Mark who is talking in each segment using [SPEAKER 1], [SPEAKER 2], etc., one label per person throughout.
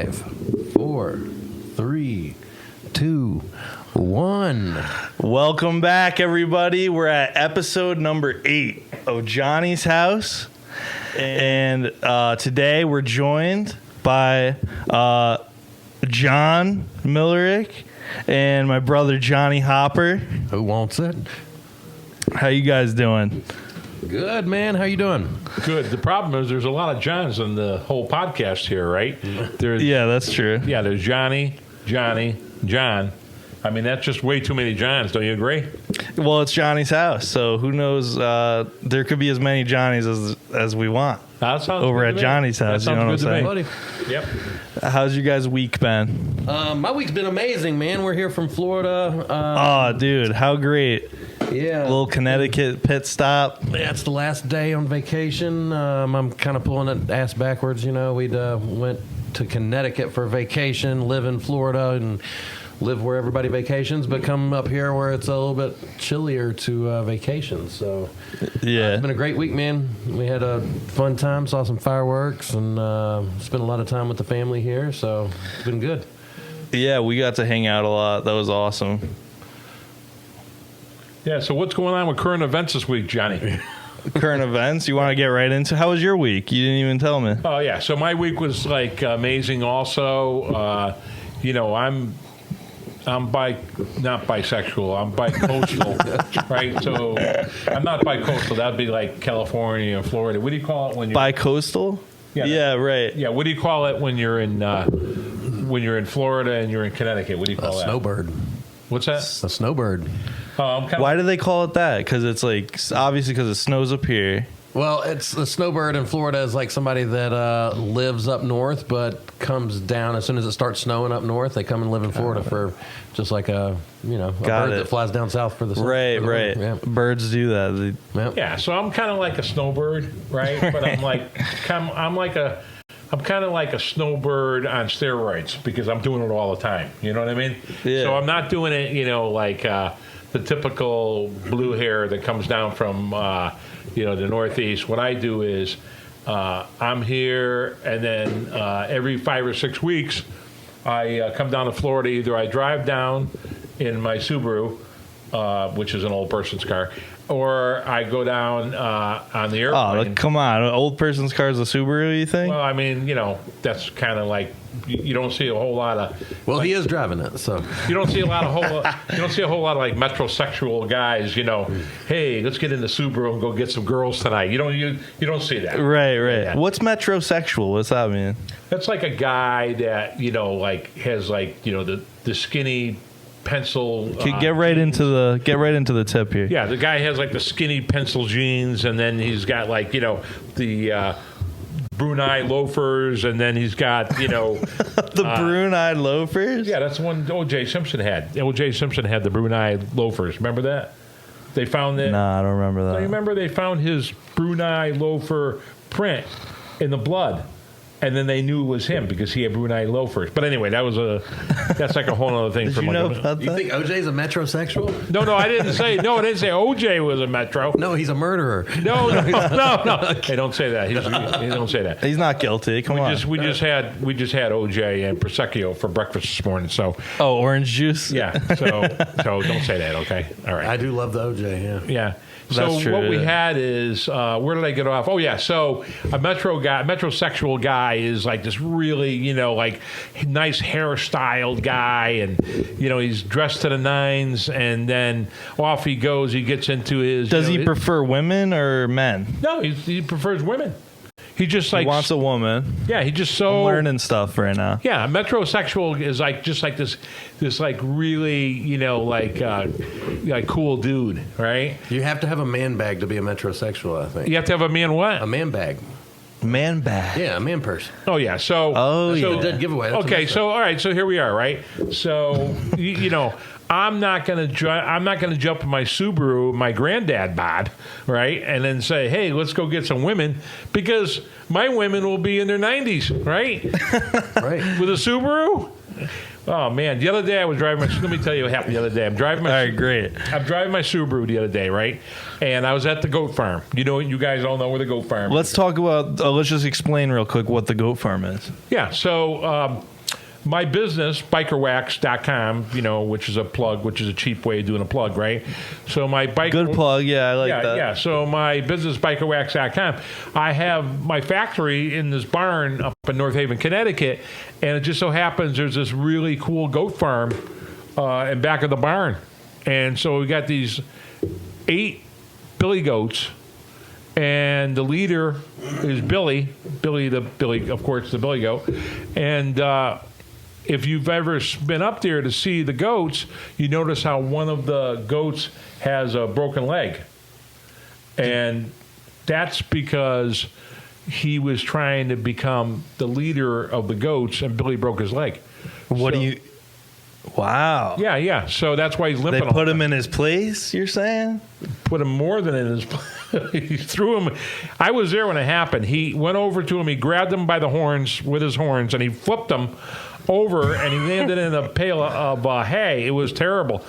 [SPEAKER 1] 5, 4, 3, 2, 1.
[SPEAKER 2] Welcome back, everybody. We're at episode number 8 of Johnny's House. And today we're joined by John Millerick and my brother Johnny Hopper.
[SPEAKER 1] Who wants it?
[SPEAKER 2] How you guys doing?
[SPEAKER 1] Good, man. How you doing?
[SPEAKER 3] Good. The problem is there's a lot of Johns on the whole podcast here, right?
[SPEAKER 2] Yeah, that's true.
[SPEAKER 3] Yeah, there's Johnny, John. I mean, that's just way too many Johns. Don't you agree?
[SPEAKER 2] Well, it's Johnny's house, so who knows? There could be as many Johnnies as we want
[SPEAKER 3] That sounds
[SPEAKER 2] over
[SPEAKER 3] good
[SPEAKER 2] at
[SPEAKER 3] to me.
[SPEAKER 2] Johnny's house.
[SPEAKER 3] That
[SPEAKER 2] You know what I'm
[SPEAKER 3] sounds
[SPEAKER 2] saying?
[SPEAKER 3] good to me. Yep.
[SPEAKER 2] How's your guys' week been?
[SPEAKER 1] My week's been amazing, man. We're here from Florida.
[SPEAKER 2] Oh, dude, how great.
[SPEAKER 1] Yeah.
[SPEAKER 2] Little Connecticut pit stop.
[SPEAKER 1] Yeah, it's the last day on vacation. I'm kind of pulling it ass backwards. You know, we'd went to Connecticut for vacation, live in Florida, and live where everybody vacations, but come up here where it's a little bit chillier to vacation. So
[SPEAKER 2] Yeah.
[SPEAKER 1] it's been a great week, man. We had a fun time, saw some fireworks, and spent a lot of time with the family here. So it's been good.
[SPEAKER 2] Yeah, we got to hang out a lot. That was awesome.
[SPEAKER 3] Yeah, so what's going on with current events this week, Johnny?
[SPEAKER 2] Current events, you want to get right into? How was your week? You didn't even tell me.
[SPEAKER 3] Oh, yeah. So my week was, like, amazing also. You know, I'm not bisexual. I'm bi-coastal, right? So I'm not bi-coastal. That'd be like California and Florida. What do you call it when you're...
[SPEAKER 2] Bi-coastal?
[SPEAKER 3] Yeah,
[SPEAKER 2] right.
[SPEAKER 3] Yeah, what do you call it when you're in Florida and you're in Connecticut? What do you
[SPEAKER 1] A
[SPEAKER 3] call that?
[SPEAKER 1] snowbird.
[SPEAKER 3] What's that?
[SPEAKER 1] A snowbird.
[SPEAKER 2] Why do they call it that? Because it's like, obviously because it snows up here.
[SPEAKER 1] Well, it's the snowbird in Florida is like somebody that lives up north but comes down as soon as it starts snowing up north. They come and live in Florida for just like a bird that flies down south for the sun.
[SPEAKER 2] Right.
[SPEAKER 1] Yeah.
[SPEAKER 2] Birds do that.
[SPEAKER 3] Yeah, so I'm kind of like a snowbird, right? But I'm kind of like a snowbird on steroids because I'm doing it all the time. You know what I mean?
[SPEAKER 2] Yeah.
[SPEAKER 3] So I'm not doing it, like the typical blue hair that comes down from, the Northeast. What I do is I'm here, and then every 5 or 6 weeks, I come down to Florida. Either I drive down in my Subaru, which is an old person's car, or I go down on the airplane.
[SPEAKER 2] Oh, come on. An old person's car is a Subaru, you think?
[SPEAKER 3] Well, I mean, that's kind of like you don't see a whole lot of.
[SPEAKER 1] Well, he is driving it, so
[SPEAKER 3] You don't see a whole lot of like metrosexual guys. Hey, let's get in the Subaru and go get some girls tonight. You don't see that.
[SPEAKER 2] Right.
[SPEAKER 3] Yeah.
[SPEAKER 2] What's metrosexual? What's that mean?
[SPEAKER 3] That's like a guy that has the skinny pencil.
[SPEAKER 2] Get right into the tip here.
[SPEAKER 3] Yeah, the guy has like the skinny pencil jeans, and then he's got like the Brunei loafers, and then he's got
[SPEAKER 2] The Brunei loafers?
[SPEAKER 3] Yeah, that's the one O.J. Simpson had. O.J. Simpson had the Brunei loafers. Remember that? They found that.
[SPEAKER 2] Nah, I don't remember that.
[SPEAKER 3] I remember they found his Brunei loafer print in the blood. And then they knew it was him because he had Brunei loafers. But anyway, that's like a whole other thing.
[SPEAKER 2] Did you know about
[SPEAKER 1] you
[SPEAKER 2] that?
[SPEAKER 1] think OJ's a metrosexual?
[SPEAKER 3] No, I didn't say OJ was a metro.
[SPEAKER 1] No, he's a murderer.
[SPEAKER 3] No. Hey, don't say that. He don't say that.
[SPEAKER 2] He's not guilty. Come on.
[SPEAKER 3] We just had OJ and Prosecco for breakfast this morning. So
[SPEAKER 2] orange juice?
[SPEAKER 3] yeah. So don't say that. Okay. All right.
[SPEAKER 1] I do love the OJ, yeah.
[SPEAKER 3] Yeah.
[SPEAKER 2] That's
[SPEAKER 3] So
[SPEAKER 2] true,
[SPEAKER 3] what we
[SPEAKER 2] yeah.
[SPEAKER 3] had is where did I get off? Oh yeah. So a metrosexual guy is like this really like nice hairstyled guy, and he's dressed to the nines, and then off he goes. He gets into his.
[SPEAKER 2] Does he prefer women or men?
[SPEAKER 3] No, he prefers women. He just like
[SPEAKER 2] He wants a woman.
[SPEAKER 3] Yeah, he just
[SPEAKER 2] I'm learning stuff right now.
[SPEAKER 3] Yeah, metrosexual is like just like this like really like cool dude, right?
[SPEAKER 1] You have to have a man bag to be a metrosexual, I think.
[SPEAKER 3] You have to have a man what?
[SPEAKER 1] A man bag.
[SPEAKER 2] Man bag.
[SPEAKER 1] Yeah, a man person.
[SPEAKER 3] Oh yeah. So
[SPEAKER 1] yeah. Dead giveaway. That's
[SPEAKER 3] Okay, so all right, so here we are, right? So I'm not gonna jump in my Subaru, my granddad bod, right, and then say, hey, let's go get some women, because my women will be in their 90s, right?
[SPEAKER 1] Right.
[SPEAKER 3] With a Subaru. Oh man, the other day I was driving my. Let me tell you what happened the other day. I'm driving my.
[SPEAKER 2] All right, great.
[SPEAKER 3] I'm driving my Subaru the other day, right? And I was at the goat farm. You guys all know where the goat farm is.
[SPEAKER 2] Let's talk about. Let's just explain real quick what the goat farm is.
[SPEAKER 3] Yeah. So my business, bikerwax.com, which is a plug, which is a cheap way of doing a plug, right? So my bike.
[SPEAKER 2] Good plug. Yeah, I like that.
[SPEAKER 3] Yeah. So my business, bikerwax.com, I have my factory in this barn up in North Haven, Connecticut, and it just so happens there's this really cool goat farm in back of the barn, and so we got these 8 billy goats. And the leader is Billy, of course, the billy goat. And if you've ever been up there to see the goats, you notice how one of the goats has a broken leg. And that's because he was trying to become the leader of the goats, and Billy broke his leg.
[SPEAKER 2] Wow.
[SPEAKER 3] Yeah. So that's why he's limping.
[SPEAKER 2] They put him in his place, you're saying?
[SPEAKER 3] Put him more than in his place. He threw him. I was there when it happened. He went over to him. He grabbed him by the horns with his horns, and he flipped him over, and he landed in a pail of hay. It was terrible.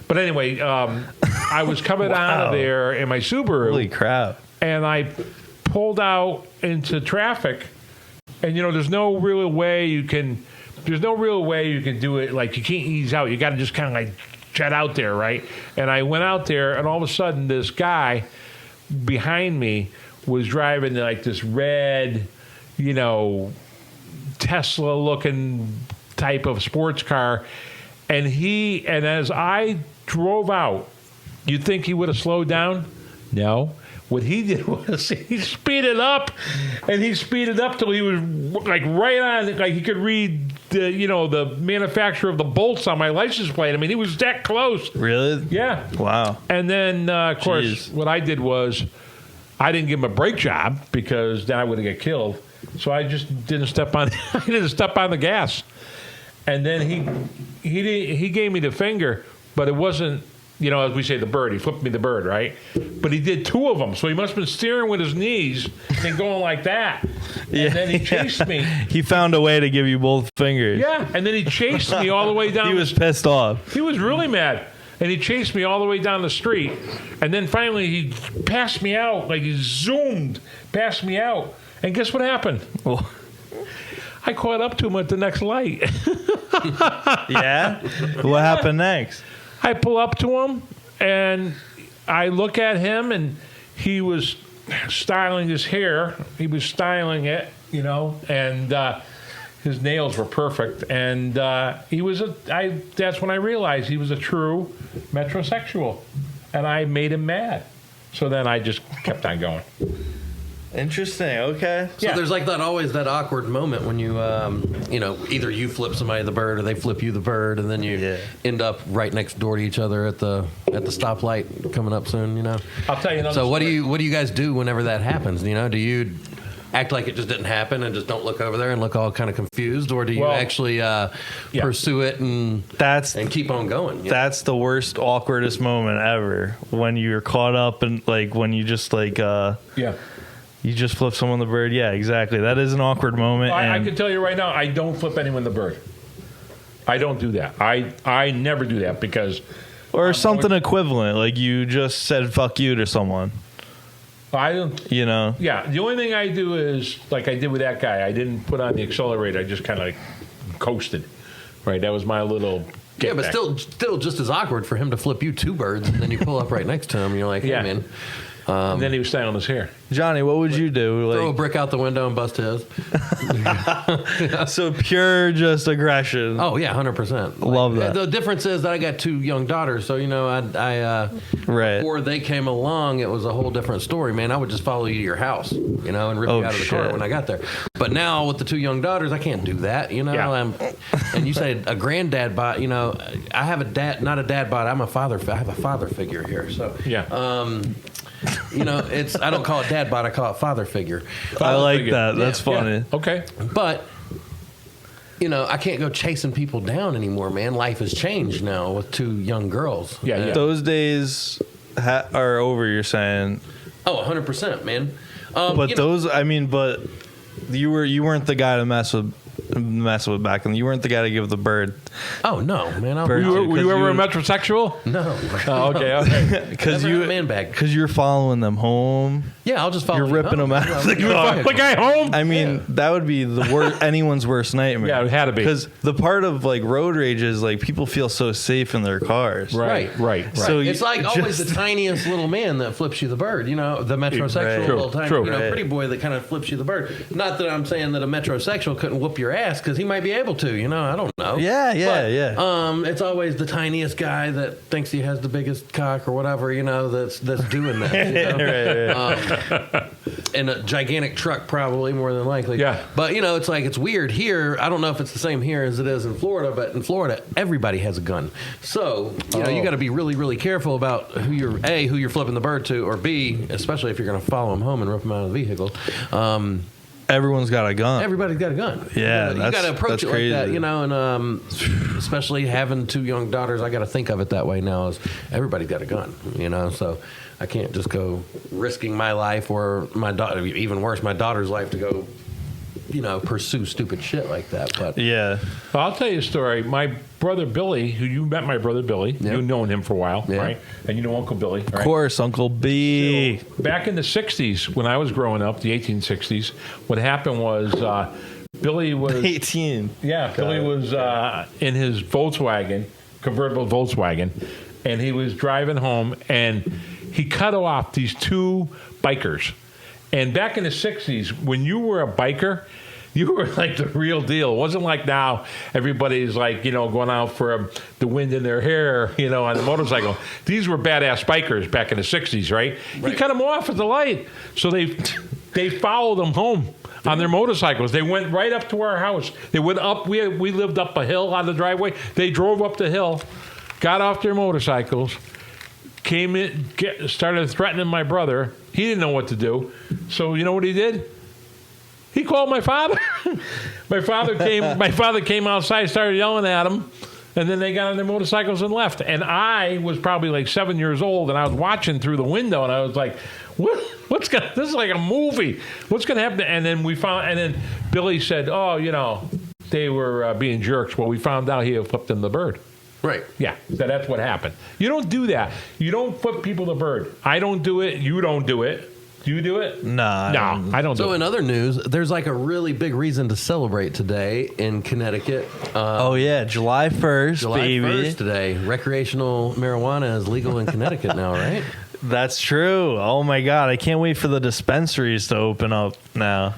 [SPEAKER 3] But anyway, I was coming out of there in my Subaru.
[SPEAKER 2] Holy crap.
[SPEAKER 3] And I pulled out into traffic, and, there's no real way you can do it. Like, you can't ease out. You got to just kind of like jet out there, right? And I went out there, and all of a sudden, this guy behind me was driving like this red, Tesla-looking type of sports car, and as I drove out, you'd think he would have slowed down. No. What he did was he speeded up, and he speeded up till he was like right on, like he could read the manufacturer of the bolts on my license plate. I mean, he was that close.
[SPEAKER 2] Really?
[SPEAKER 3] Yeah.
[SPEAKER 2] Wow.
[SPEAKER 3] And then, of course, what I did was I didn't give him a brake job because then I would have got killed. So I just didn't step on. I didn't step on the gas. And then he gave me the finger, but it wasn't. As we say, the bird. He flipped me the bird, right? But he did 2 of them. So he must have been steering with his knees and going like that. And then he chased me.
[SPEAKER 2] He found a way to give you both fingers.
[SPEAKER 3] Yeah. And then he chased me all the way down.
[SPEAKER 2] He was pissed off.
[SPEAKER 3] He was really mad. And he chased me all the way down the street. And then finally he passed me out. Like he zoomed past me out. And guess what happened?
[SPEAKER 2] Well,
[SPEAKER 3] I caught up to him at the next light.
[SPEAKER 2] Yeah? What happened next?
[SPEAKER 3] I pull up to him, and I look at him, and he was styling his hair. He was styling it, and his nails were perfect. And that's when I realized he was a true metrosexual, and I made him mad. So then I just kept on going.
[SPEAKER 2] Interesting. Okay.
[SPEAKER 1] So there's like always that awkward moment when you, either you flip somebody the bird or they flip you the bird, and then you end up right next door to each other at the stoplight coming up soon.
[SPEAKER 3] I'll tell you another.
[SPEAKER 1] So what
[SPEAKER 3] story.
[SPEAKER 1] do you guys do whenever that happens? Do you act like it just didn't happen and just don't look over there and look all kind of confused, or do you actually pursue it and keep on going?
[SPEAKER 2] That's the worst, awkwardest moment ever, when you're caught up and when you just you just flip someone the bird. Yeah, exactly. That is an awkward moment.
[SPEAKER 3] I can tell you right now, I don't flip anyone the bird. I don't do that. I never do that because...
[SPEAKER 2] Or something equivalent, like you just said fuck you to someone.
[SPEAKER 3] I don't... Yeah, the only thing I do is, like I did with that guy, I didn't put on the accelerator. I just kind of coasted. Right? That was my little...
[SPEAKER 1] Yeah, but still just as awkward for him to flip you 2 birds, and then you pull up right next to him, and you're like, hey, man...
[SPEAKER 3] and then he was styling his hair.
[SPEAKER 2] Johnny, what would you do?
[SPEAKER 1] Throw a brick out the window and bust his.
[SPEAKER 2] So pure just aggression.
[SPEAKER 1] Oh, yeah, 100%.
[SPEAKER 2] Love that.
[SPEAKER 1] The difference is that I got 2 young daughters, so, I before they came along, it was a whole different story, man. I would just follow you to your house, and rip you out of the car when I got there. But now with the 2 young daughters, I can't do that, and you say a granddad bod, I have a dad, not a dad bod, I have a father figure here, so.
[SPEAKER 3] Yeah.
[SPEAKER 1] I don't call it dad bod, I call it father figure.
[SPEAKER 2] I like that. That's funny.
[SPEAKER 3] Yeah. Okay.
[SPEAKER 1] But, I can't go chasing people down anymore, man. Life has changed now with 2 young girls.
[SPEAKER 3] Yeah.
[SPEAKER 2] Those days are over, you're saying.
[SPEAKER 1] Oh, 100%, man.
[SPEAKER 2] But but you weren't the guy to mess with mess with back then. You weren't the guy to give the bird.
[SPEAKER 1] Oh no, man!
[SPEAKER 2] Bird
[SPEAKER 3] Were you ever a
[SPEAKER 2] you-
[SPEAKER 3] metrosexual?
[SPEAKER 1] No.
[SPEAKER 3] Oh, okay.
[SPEAKER 2] Because
[SPEAKER 1] Never had a man bag.
[SPEAKER 2] you're following them home.
[SPEAKER 1] Yeah, I'll just follow.
[SPEAKER 2] You're
[SPEAKER 1] you
[SPEAKER 2] ripping
[SPEAKER 1] home.
[SPEAKER 2] them out of the
[SPEAKER 3] You would
[SPEAKER 2] car.
[SPEAKER 3] fuck the guy home?
[SPEAKER 2] I mean, that would be the worst, anyone's worst nightmare.
[SPEAKER 3] Yeah, it had to be.
[SPEAKER 2] Because the part of like road rage is like people feel so safe in their cars.
[SPEAKER 3] Right.
[SPEAKER 2] So
[SPEAKER 1] It's
[SPEAKER 2] you
[SPEAKER 1] like always
[SPEAKER 2] just-
[SPEAKER 1] the tiniest little man that flips you the bird. You know, the metrosexual
[SPEAKER 2] Right.
[SPEAKER 1] little tiny,
[SPEAKER 3] True.
[SPEAKER 1] you know,
[SPEAKER 2] Right.
[SPEAKER 1] pretty boy that kind of flips you the bird. Not that I'm saying that a metrosexual couldn't whoop your ass because he might be able to. You know, I don't know.
[SPEAKER 2] Yeah,
[SPEAKER 1] But,
[SPEAKER 2] yeah.
[SPEAKER 1] It's always the tiniest guy that thinks he has the biggest cock or whatever. You know, that's doing that. You know?
[SPEAKER 2] Right.
[SPEAKER 1] In a gigantic truck, probably more than likely.
[SPEAKER 3] Yeah.
[SPEAKER 1] But you know, it's like it's weird here. I don't know if it's the same here as it is in Florida, but in Florida, everybody has a gun. So you know, you got to be really, really careful about who you're flipping the bird to, or B, especially if you're going to follow them home and rip them out of the vehicle.
[SPEAKER 2] Everyone's got a gun.
[SPEAKER 1] Everybody's got a gun.
[SPEAKER 2] Yeah,
[SPEAKER 1] you got to
[SPEAKER 2] that's
[SPEAKER 1] approach it
[SPEAKER 2] crazy.
[SPEAKER 1] like that, you know. And especially having two young daughters, I got to think of it that way now. Is everybody's got a gun, you know? So I can't just go risking my life or my daughter, even worse, my daughter's life to go, you know, pursue stupid shit like that. But
[SPEAKER 2] Yeah.
[SPEAKER 3] Well, I'll tell you a story. My brother Billy, who you met my brother Billy,
[SPEAKER 1] Yeah.
[SPEAKER 3] you've known him for a while,
[SPEAKER 1] Yeah.
[SPEAKER 3] right? And you know Uncle Billy, right?
[SPEAKER 2] Of course, Uncle B.
[SPEAKER 3] So, back in the 60s, when I was growing up, the 1860s, what happened was Billy was
[SPEAKER 2] 18.
[SPEAKER 3] Billy was in his Volkswagen, convertible Volkswagen, and he was driving home, and he cut off these two bikers. And back in the 60s, when you were a biker, you were like the real deal. It wasn't like now everybody's like, you know, going out for the wind in their hair, you know, on the motorcycle. These were badass bikers back in the 60s, right? He cut them off at the light. So they followed them home on their motorcycles. They went right up to our house. They went up. We lived up a hill on the driveway. They drove up the hill, got off their motorcycles, came in, started threatening my brother. He didn't know what to do. So you know what he did? He called my father. My father came outside, started yelling at him, and then they got on their motorcycles and left. And I was probably like 7 years old, and I was watching through the window, and I was like, "What's going? This is like a movie. What's going to happen?" And then then Billy said, "Oh, you know, they were being jerks." Well, we found out he had flipped them the bird.
[SPEAKER 1] right.
[SPEAKER 3] Yeah, so that's what happened. You don't do that. You don't flip people the bird. I don't do it. You don't do it. Do you do it?
[SPEAKER 2] Nah.
[SPEAKER 3] No, I don't do
[SPEAKER 1] So
[SPEAKER 3] it.
[SPEAKER 1] in other news, there's like a really big reason to celebrate today in Connecticut.
[SPEAKER 2] Oh, yeah. July 1st,
[SPEAKER 1] July
[SPEAKER 2] baby.
[SPEAKER 1] 1st today. Recreational marijuana is legal in Connecticut now, right?
[SPEAKER 2] That's true. Oh, my God. I can't wait for the dispensaries to open up now.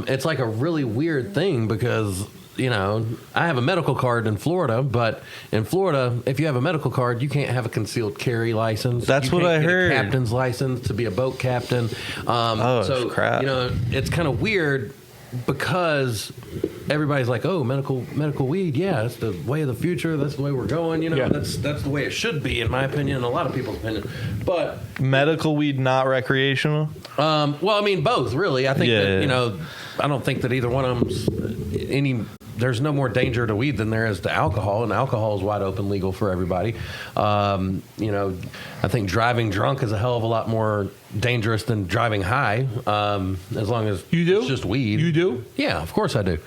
[SPEAKER 1] It's like a really weird thing because, you know, I have a medical card in Florida, but in Florida, if you have a medical card, you can't have a concealed carry license.
[SPEAKER 2] That's
[SPEAKER 1] You
[SPEAKER 2] what
[SPEAKER 1] can't
[SPEAKER 2] I
[SPEAKER 1] get a
[SPEAKER 2] heard.
[SPEAKER 1] captain's license to be a boat captain. So,
[SPEAKER 2] crap.
[SPEAKER 1] you know, it's kind of weird because everybody's like, oh, medical weed, yeah, that's the way of the future. That's the way we're going. You know,
[SPEAKER 3] Yeah.
[SPEAKER 1] that's the way it should be, in my opinion, and a lot of people's opinion. But
[SPEAKER 2] Medical weed, not recreational?
[SPEAKER 1] well, I mean, both really. I think
[SPEAKER 2] Yeah.
[SPEAKER 1] that, you know, I don't think that either one of them's there's no more danger to weed than there is to alcohol, and alcohol is wide open legal for everybody. You know, I think driving drunk is a hell of a lot more dangerous than driving high, as long as
[SPEAKER 3] You do?
[SPEAKER 1] it's just weed.
[SPEAKER 3] You do?
[SPEAKER 1] Yeah, of course I do.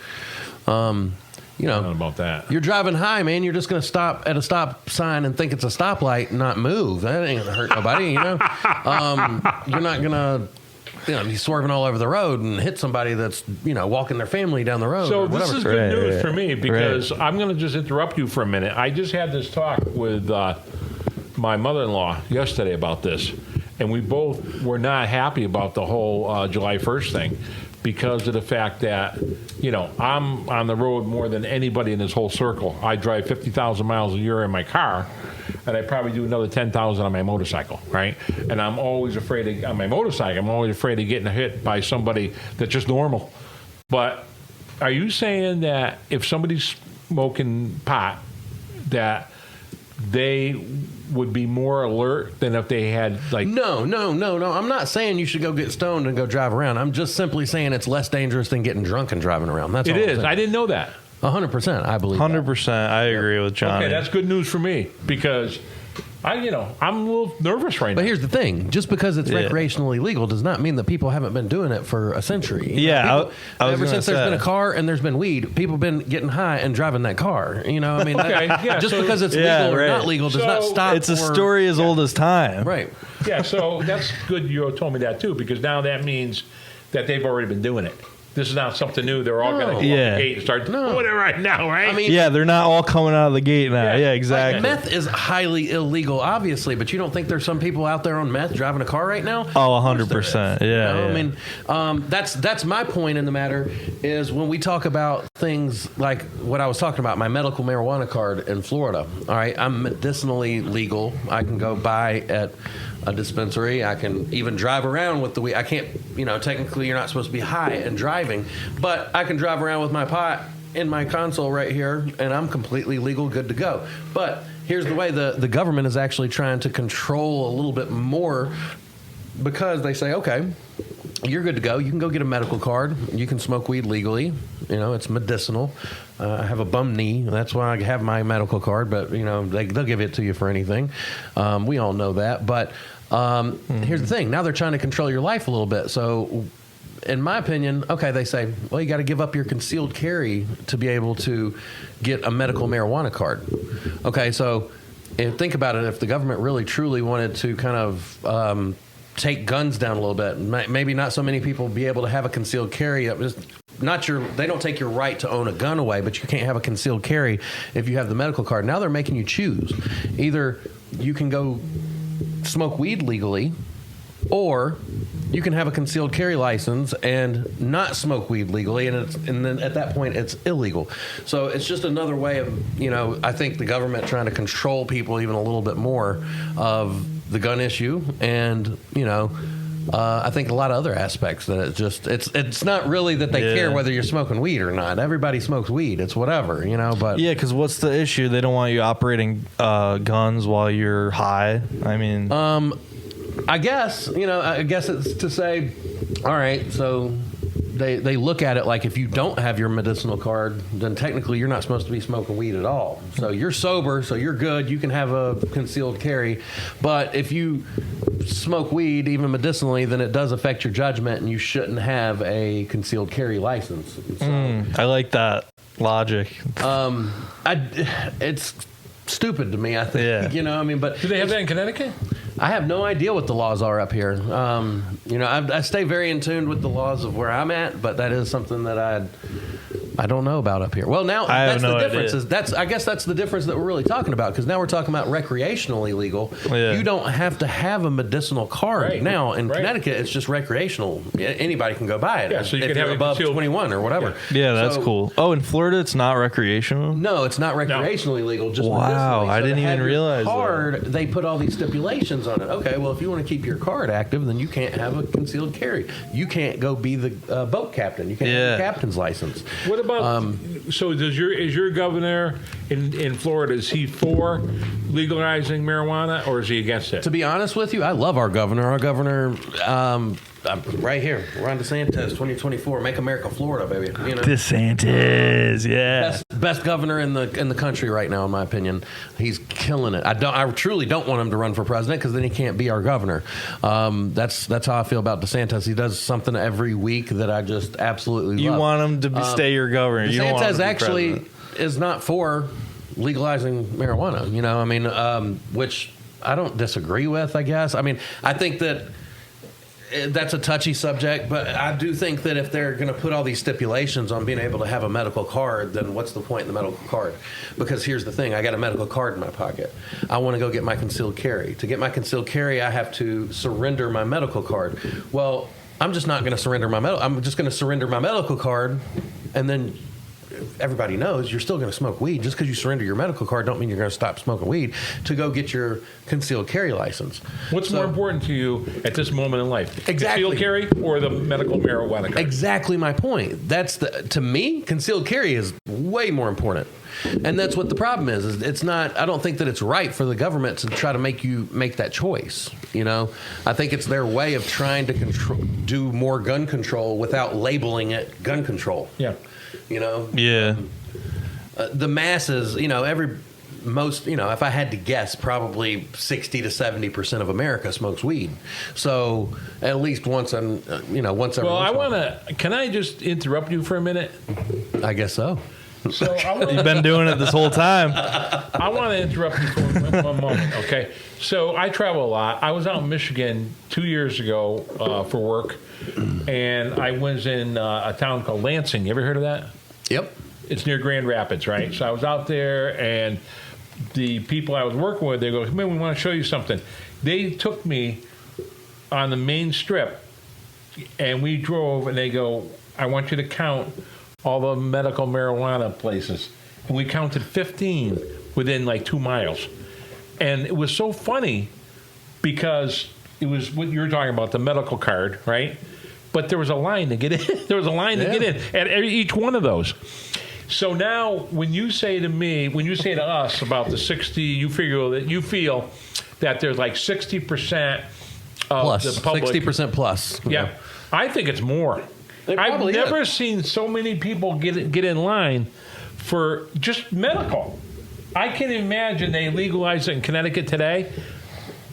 [SPEAKER 1] You
[SPEAKER 3] I don't know
[SPEAKER 1] know,
[SPEAKER 3] about that.
[SPEAKER 1] you're driving high, man. You're just going to stop at a stop sign and think it's a stoplight and not move. That ain't going to hurt nobody, you know? You're not going to, you know, be swerving all over the road and hit somebody that's, you know, walking their family down the road.
[SPEAKER 3] So
[SPEAKER 1] or
[SPEAKER 3] this
[SPEAKER 1] whatever.
[SPEAKER 3] is good
[SPEAKER 2] Right,
[SPEAKER 3] news
[SPEAKER 2] right,
[SPEAKER 3] for me because I'm going to just interrupt you for a minute. I just had this talk with my mother-in-law yesterday about this, and we both were not happy about the whole July 1st thing because of the fact that, you know, I'm on the road more than anybody in this whole circle. I drive 50,000 miles a year in my car, and I probably do another 10,000 on my motorcycle, right? And I'm always afraid on my motorcycle, I'm always afraid of getting hit by somebody that's just normal. But are you saying that if somebody's smoking pot, that they would be more alert than if they had like?
[SPEAKER 1] No. I'm not saying you should go get stoned and go drive around. I'm just simply saying it's less dangerous than getting drunk and driving around. That's
[SPEAKER 3] It
[SPEAKER 1] all I'm
[SPEAKER 3] is.
[SPEAKER 1] saying.
[SPEAKER 3] I didn't know that.
[SPEAKER 1] 100%, I believe. that.
[SPEAKER 2] 100%. I agree with Johnny.
[SPEAKER 3] Okay, that's good news for me because I'm a little nervous right now.
[SPEAKER 1] But here's the thing: just because it's
[SPEAKER 2] Yeah.
[SPEAKER 1] recreationally legal does not mean that people haven't been doing it for a century.
[SPEAKER 2] Yeah,
[SPEAKER 1] People,
[SPEAKER 2] I was
[SPEAKER 1] ever
[SPEAKER 2] gonna
[SPEAKER 1] since there's
[SPEAKER 2] say.
[SPEAKER 1] been a car and there's been weed, people have been getting high and driving that car. I mean,
[SPEAKER 3] Okay, yeah,
[SPEAKER 1] just
[SPEAKER 3] so-
[SPEAKER 1] because it's
[SPEAKER 2] Yeah,
[SPEAKER 1] legal or
[SPEAKER 2] right.
[SPEAKER 1] not legal does not
[SPEAKER 3] So-
[SPEAKER 1] stop.
[SPEAKER 2] It's a
[SPEAKER 1] or-
[SPEAKER 2] story as old as time.
[SPEAKER 1] right?
[SPEAKER 3] Yeah, so that's good you told me that too, because now that means that they've already been doing it. This is not something new. They're all going to go
[SPEAKER 2] Yeah.
[SPEAKER 3] off the gate and start
[SPEAKER 1] No.
[SPEAKER 3] doing it right now, right?
[SPEAKER 1] I mean,
[SPEAKER 2] Yeah, they're not all coming out of the gate now.
[SPEAKER 3] Yeah.
[SPEAKER 2] Yeah, exactly.
[SPEAKER 1] meth is highly illegal, obviously, but you don't think there's some people out there on meth driving a car right now?
[SPEAKER 2] Oh,
[SPEAKER 1] Of course
[SPEAKER 2] 100%.
[SPEAKER 1] there is.
[SPEAKER 2] Yeah,
[SPEAKER 1] You know,
[SPEAKER 2] yeah.
[SPEAKER 1] I mean, that's my point in the matter is when we talk about things like what I was talking about, my medical marijuana card in Florida. All right, I'm medicinally legal. I can go buy at a dispensary. I can even drive around with the weed. I can't, technically you're not supposed to be high and driving, but I can drive around with my pot in my console right here, and I'm completely legal, good to go. But here's the way the government is actually trying to control a little bit more, because they say, okay, you're good to go. You can go get a medical card. You can smoke weed legally. It's medicinal. I have a bum knee. That's why I have my medical card. But, they'll give it to you for anything. We all know that. But here's the thing. Now they're trying to control your life a little bit. So in my opinion, okay, they say, well, you got to give up your concealed carry to be able to get a medical marijuana card. Okay, so think about it. If the government really truly wanted to kind of take guns down a little bit, maybe not so many people be able to have a concealed carry. They don't take your right to own a gun away, but you can't have a concealed carry if you have the medical card. Now they're making you choose. Either you can go smoke weed legally, or you can have a concealed carry license and not smoke weed legally, and then at that point it's illegal. So it's just another way of, I think the government trying to control people even a little bit more of the gun issue, and I think a lot of other aspects that it's not really that they care whether you're smoking weed or not. Everybody smokes weed. It's whatever, but
[SPEAKER 2] Yeah, because what's the issue? They don't want you operating guns while you're high. I mean,
[SPEAKER 1] I guess it's to say, all right, so they look at it like if you don't have your medicinal card, then technically you're not supposed to be smoking weed at all. So you're sober, so you're good. You can have a concealed carry. But if you smoke weed, even medicinally, then it does affect your judgment, and you shouldn't have a concealed carry license. So,
[SPEAKER 2] I like that logic.
[SPEAKER 1] it's stupid to me, I think.
[SPEAKER 2] Yeah.
[SPEAKER 1] But
[SPEAKER 3] Do they have that in Connecticut?
[SPEAKER 1] I have no idea what the laws are up here. I stay very in tune with the laws of where I'm at, but that is something that I don't know about up here. Well, now
[SPEAKER 2] I have
[SPEAKER 1] that's
[SPEAKER 2] no
[SPEAKER 1] the difference.
[SPEAKER 2] idea.
[SPEAKER 1] I guess that's the difference that we're really talking about, because now we're talking about recreationally legal.
[SPEAKER 2] Yeah.
[SPEAKER 1] You don't have to have a medicinal card
[SPEAKER 3] Right.
[SPEAKER 1] now in
[SPEAKER 3] Right.
[SPEAKER 1] Connecticut. It's just recreational. Anybody can go buy it.
[SPEAKER 3] Yeah, so you
[SPEAKER 1] if
[SPEAKER 3] can
[SPEAKER 1] you're
[SPEAKER 3] have it
[SPEAKER 1] above
[SPEAKER 3] concealed.
[SPEAKER 1] 21 or whatever.
[SPEAKER 2] Yeah, that's
[SPEAKER 1] So-
[SPEAKER 2] cool. Oh, in Florida, it's not recreational?
[SPEAKER 1] No, it's not recreationally legal. Just
[SPEAKER 2] Wow,
[SPEAKER 1] medicinally.
[SPEAKER 2] I
[SPEAKER 1] So
[SPEAKER 2] didn't
[SPEAKER 1] to have
[SPEAKER 2] even
[SPEAKER 1] your
[SPEAKER 2] realize that.
[SPEAKER 1] card, they put all these stipulations on it. Okay, well, if you want to keep your card active, then you can't have a concealed carry. You can't go be the boat captain. You can't have a captain's license.
[SPEAKER 3] What about? So is your governor in Florida? Is he for legalizing marijuana, or is he against it?
[SPEAKER 1] To be honest with you, I love our governor. Our governor, right here, Ron DeSantis, 2024, Make America Florida, baby.
[SPEAKER 2] DeSantis, yeah.
[SPEAKER 1] Best governor in the country right now, in my opinion. He's killing it. I truly don't want him to run for president, because then he can't be our governor. That's how I feel about DeSantis. He does something every week that I just absolutely
[SPEAKER 2] You
[SPEAKER 1] love.
[SPEAKER 2] want him to stay your governor. You don't want him to
[SPEAKER 1] DeSantis
[SPEAKER 2] be
[SPEAKER 1] actually
[SPEAKER 2] president.
[SPEAKER 1] is not for legalizing marijuana. Which I don't disagree with. I guess. I think that that's a touchy subject, but I do think that if they're going to put all these stipulations on being able to have a medical card, then what's the point in the medical card? Because here's the thing: I got a medical card in my pocket. I want to go get my concealed carry. To get my concealed carry, I have to surrender my medical card. Well, I'm just not going to surrender my I'm just going to surrender my medical card, and then everybody knows you're still going to smoke weed. Just because you surrender your medical card don't mean you're going to stop smoking weed to go get your concealed carry license.
[SPEAKER 3] What's more important to you at this moment in life?
[SPEAKER 1] Exactly.
[SPEAKER 3] Concealed carry or the medical marijuana card?
[SPEAKER 1] Exactly my point. To me, concealed carry is way more important. And that's what the problem is it's not, I don't think that it's right for the government to try to make you make that choice. I think it's their way of trying to do more gun control without labeling it gun control.
[SPEAKER 3] Yeah.
[SPEAKER 2] Yeah.
[SPEAKER 1] The masses, most, if I had to guess, probably 60 to 70% of America smokes weed. So at least once every
[SPEAKER 3] Well,
[SPEAKER 1] once
[SPEAKER 3] I
[SPEAKER 1] in a while.
[SPEAKER 3] want to. Can I just interrupt you for a minute?
[SPEAKER 1] I guess so.
[SPEAKER 3] So
[SPEAKER 2] You've been doing it this whole time.
[SPEAKER 3] I want to interrupt you for one moment, okay? So I travel a lot. I was out in Michigan 2 years ago for work, and I was in a town called Lansing. You ever heard of that?
[SPEAKER 1] Yep.
[SPEAKER 3] It's near Grand Rapids, right? So I was out there, and the people I was working with, they go, "Man, we want to show you something." They took me on the main strip, and we drove, and they go, "I want you to count all the medical marijuana places." And we counted 15 within like 2 miles. And it was so funny because it was what you were talking about, the medical card, right? But there was a line to get in. There was a line to get in at each one of those. So now when you say to us about the 60, you feel that there's like 60% of
[SPEAKER 1] Plus,
[SPEAKER 3] the public.
[SPEAKER 1] 60% plus.
[SPEAKER 3] Yeah. I think it's more.
[SPEAKER 1] It
[SPEAKER 3] I've
[SPEAKER 1] probably
[SPEAKER 3] never
[SPEAKER 1] is.
[SPEAKER 3] seen so many people get in line for just medical. I can imagine they legalized it in Connecticut today.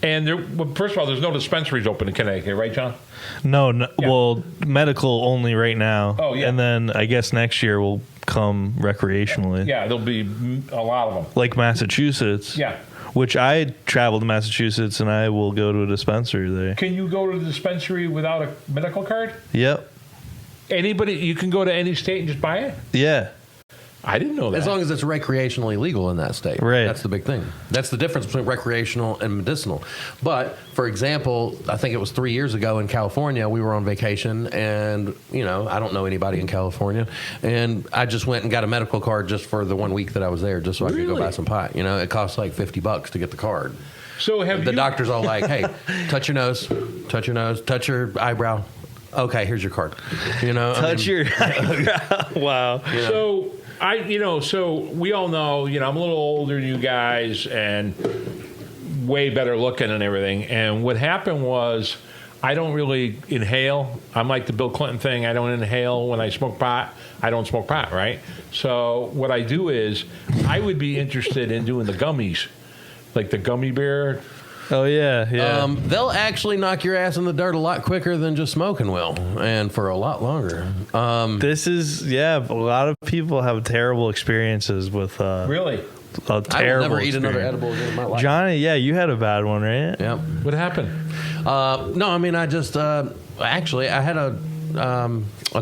[SPEAKER 3] And first of all, there's no dispensaries open in Connecticut, right, John?
[SPEAKER 2] No,
[SPEAKER 3] Yeah.
[SPEAKER 2] well, medical only right now.
[SPEAKER 3] Oh, yeah.
[SPEAKER 2] And then I guess next year will come recreationally.
[SPEAKER 3] Yeah, there'll be a lot of them.
[SPEAKER 2] Like Massachusetts.
[SPEAKER 3] Yeah.
[SPEAKER 2] Which I travel to Massachusetts and I will go to a dispensary there.
[SPEAKER 3] Can you go to the dispensary without a medical card?
[SPEAKER 2] Yep.
[SPEAKER 3] Anybody, you can go to any state and just buy it?
[SPEAKER 2] Yeah.
[SPEAKER 3] I didn't know that.
[SPEAKER 1] As long as it's recreationally legal in that state.
[SPEAKER 2] Right.
[SPEAKER 1] That's the big thing. That's the difference between recreational and medicinal. But, for example, I think it was 3 years ago in California, we were on vacation, and, I don't know anybody in California, and I just went and got a medical card just for the 1 week that I was there, just so I could go
[SPEAKER 3] Really?
[SPEAKER 1] buy some pot. It costs like $50 to get the card.
[SPEAKER 3] So
[SPEAKER 1] The doctor's all like, hey, touch your nose, touch your eyebrow. Okay, here's your card.
[SPEAKER 2] Touch your wow.
[SPEAKER 3] So so we all know, I'm a little older than you guys and way better looking and everything. And what happened was I don't really inhale. I'm like the Bill Clinton thing. I don't inhale when I smoke pot. I don't smoke pot, right? So what I do is I would be interested in doing the gummies, like the gummy bear.
[SPEAKER 2] Oh yeah, yeah.
[SPEAKER 1] They'll actually knock your ass in the dirt a lot quicker than just smoking will, and for a lot longer.
[SPEAKER 2] This is a lot of people have terrible experiences with
[SPEAKER 3] Really?
[SPEAKER 2] a
[SPEAKER 1] I will
[SPEAKER 2] terrible
[SPEAKER 1] never eat another
[SPEAKER 2] experience.
[SPEAKER 1] edible again in my life.
[SPEAKER 2] Johnny, yeah, you had a bad one, right?
[SPEAKER 1] Yep.
[SPEAKER 3] What happened?
[SPEAKER 1] No, I mean, I just actually I had a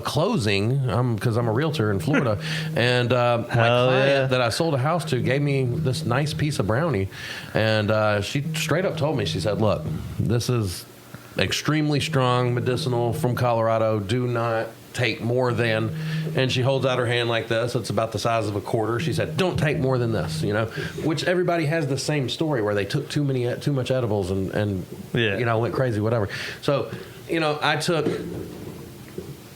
[SPEAKER 1] closing because I'm a realtor in Florida, and my client that I sold a house to gave me this nice piece of brownie, and she straight up told me, she said, "Look, this is extremely strong medicinal from Colorado. Do not take more than," and she holds out her hand like this. It's about the size of a quarter. She said, "Don't take more than this," which everybody has the same story where they took too much edibles and went crazy, whatever. So, I took.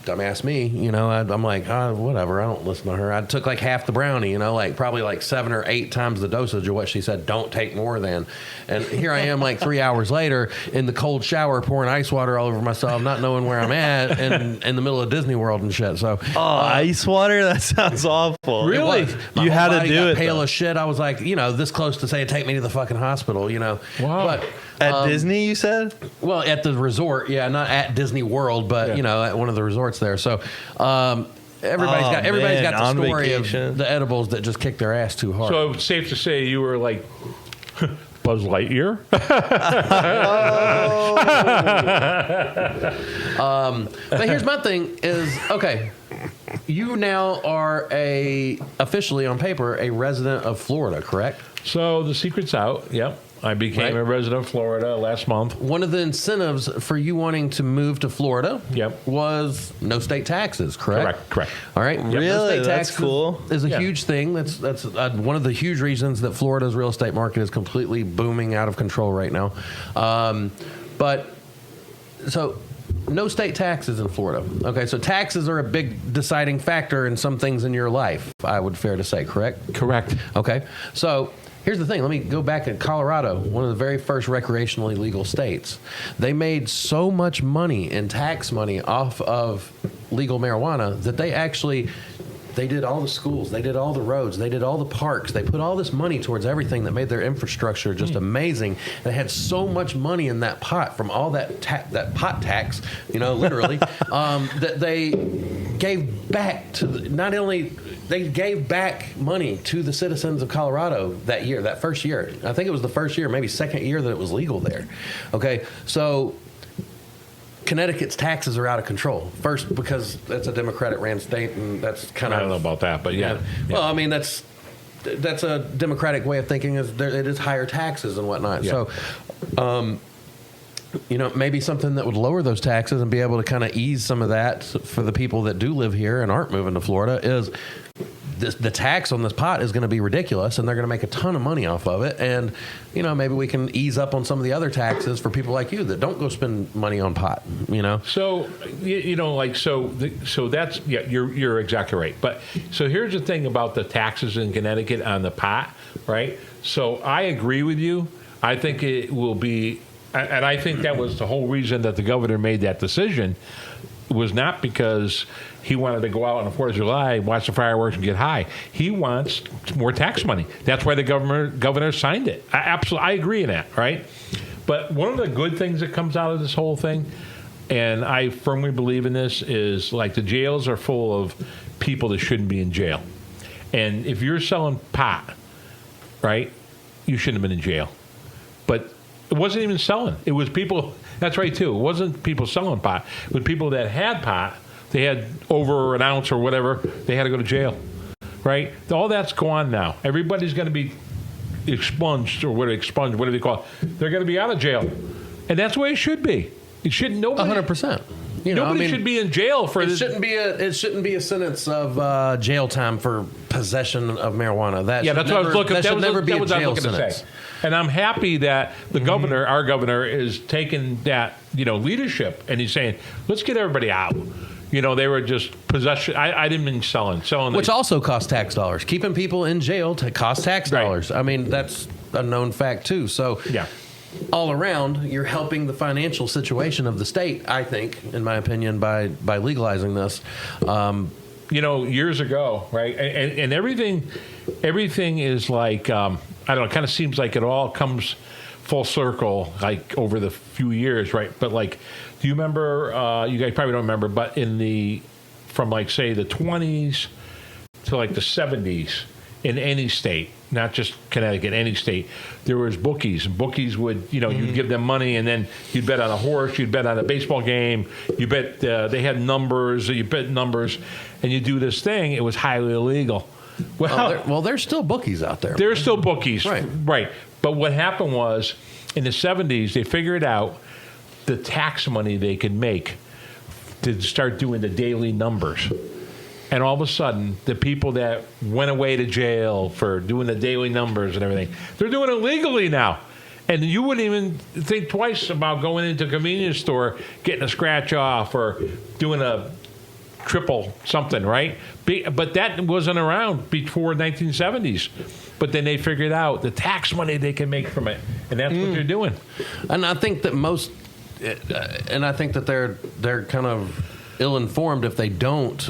[SPEAKER 1] Dumbass me, I'm like, whatever, I don't listen to her. I took like half the brownie, probably like 7 or 8 times the dosage of what she said, don't take more than. And here I am like 3 hours later in the cold shower pouring ice water all over myself, not knowing where I'm at, and in the middle of Disney World and shit. So,
[SPEAKER 2] ice water? That sounds awful.
[SPEAKER 3] Really?
[SPEAKER 1] it was. My
[SPEAKER 2] You
[SPEAKER 1] whole
[SPEAKER 2] had to
[SPEAKER 1] body
[SPEAKER 2] do
[SPEAKER 1] got
[SPEAKER 2] it,
[SPEAKER 1] pale
[SPEAKER 2] though.
[SPEAKER 1] as shit. I was like, this close to saying, take me to the fucking hospital,
[SPEAKER 3] Wow.
[SPEAKER 1] But
[SPEAKER 2] At Disney, you said?
[SPEAKER 1] well, at the resort, yeah, not at Disney World, but at one of the resorts there. So everybody's got the
[SPEAKER 2] on
[SPEAKER 1] story
[SPEAKER 2] vacation.
[SPEAKER 1] of the edibles that just kick their ass too hard.
[SPEAKER 3] So it's safe to say you were like Buzz Lightyear?
[SPEAKER 1] But here's my thing: is okay. You now are officially on paper a resident of Florida, correct?
[SPEAKER 3] So the secret's out. Yep. I became a resident of Florida last month.
[SPEAKER 1] One of the incentives for you wanting to move to Florida
[SPEAKER 3] Yep.
[SPEAKER 1] was no state taxes, correct?
[SPEAKER 3] Correct.
[SPEAKER 1] All right. No
[SPEAKER 2] Really?
[SPEAKER 1] state
[SPEAKER 2] That's
[SPEAKER 1] taxes
[SPEAKER 2] cool.
[SPEAKER 1] Is a
[SPEAKER 3] Yeah.
[SPEAKER 1] huge thing. That's one of the huge reasons that Florida's real estate market is completely booming out of control right now. So no state taxes in Florida. Okay, so taxes are a big deciding factor in some things in your life, I would fair to say, correct?
[SPEAKER 3] Correct.
[SPEAKER 1] Okay, so here's the thing. Let me go back in Colorado, one of the very first recreationally legal states. They made so much money in tax money off of legal marijuana that they actually They did all the schools. They did all the roads. They did all the parks. They put all this money towards everything that made their infrastructure just amazing. They had so much money in that pot from all that pot tax, literally, that they gave back to they gave back money to the citizens of Colorado that first year. I think it was the first year, maybe second year that it was legal there. Okay, so Connecticut's taxes are out of control. First, because that's a Democratic-ran state, and that's kind of...
[SPEAKER 3] I don't know about that, but yeah.
[SPEAKER 1] Well, I mean, that's a Democratic way of thinking. It is higher taxes and whatnot.
[SPEAKER 3] Yeah.
[SPEAKER 1] So, maybe something that would lower those taxes and be able to kind of ease some of that for the people that do live here and aren't moving to Florida is the tax on this pot is going to be ridiculous, and they're going to make a ton of money off of it. And, maybe we can ease up on some of the other taxes for people like you that don't go spend money on pot,
[SPEAKER 3] So, so that's, you're exactly right. But so here's the thing about the taxes in Connecticut on the pot, right? So I agree with you. I think it will be, and I think that was the whole reason that the governor made that decision, was not because he wanted to go out on the 4th of July, watch the fireworks, and get high. He wants more tax money. That's why the governor signed it. I agree in that, right? But one of the good things that comes out of this whole thing, and I firmly believe in this, is like the jails are full of people that shouldn't be in jail. And if you're selling pot, right, you shouldn't have been in jail. But it wasn't even selling. It was people... That's right, too. It wasn't people selling pot. It was people that had pot. They had over an ounce or whatever. They had to go to jail, right? All that's gone now. Everybody's going to be expunged, or whatever do they call it? They're going to be out of jail. And that's the way it should be. It shouldn't...
[SPEAKER 1] 100%.
[SPEAKER 3] Nobody should be in jail for this.
[SPEAKER 1] It shouldn't be a sentence of jail time for possession of marijuana.
[SPEAKER 3] That's what I was looking.
[SPEAKER 1] That should never be a jail
[SPEAKER 3] sentence.
[SPEAKER 1] sentence.
[SPEAKER 3] And I'm happy that the governor, our governor, is taking that leadership, and he's saying, let's get everybody out. They were just possession. I didn't mean selling,
[SPEAKER 1] which also costs tax dollars. Keeping people in jail costs tax dollars. I mean, that's a known fact too. So
[SPEAKER 3] yeah.
[SPEAKER 1] All around, you're helping the financial situation of the state, I think, in my opinion, by legalizing this.
[SPEAKER 3] Years ago, right? And everything is like, I don't know, it kind of seems like it all comes full circle, like over the few years, right? But like, do you remember, you guys probably don't remember, but from like, say, the 20s to like the 70s, in any state, not just Connecticut, any state, there was bookies. Bookies would, you'd give them money, and then you'd bet on a horse, you'd bet on a baseball game, you bet they had numbers, you bet numbers, and you do this thing. It was highly illegal.
[SPEAKER 1] Well, there's still bookies out there.
[SPEAKER 3] There's still bookies,
[SPEAKER 1] right?
[SPEAKER 3] But what happened was, in the 70s, they figured out the tax money they could make to start doing the daily numbers. And all of a sudden, the people that went away to jail for doing the daily numbers and everything, they're doing it legally now. And you wouldn't even think twice about going into a convenience store, getting a scratch off, or doing a triple something, right? But that wasn't around before 1970s. But then they figured out the tax money they can make from it. And that's what they're doing.
[SPEAKER 1] And I think that they're kind of ill-informed if they don't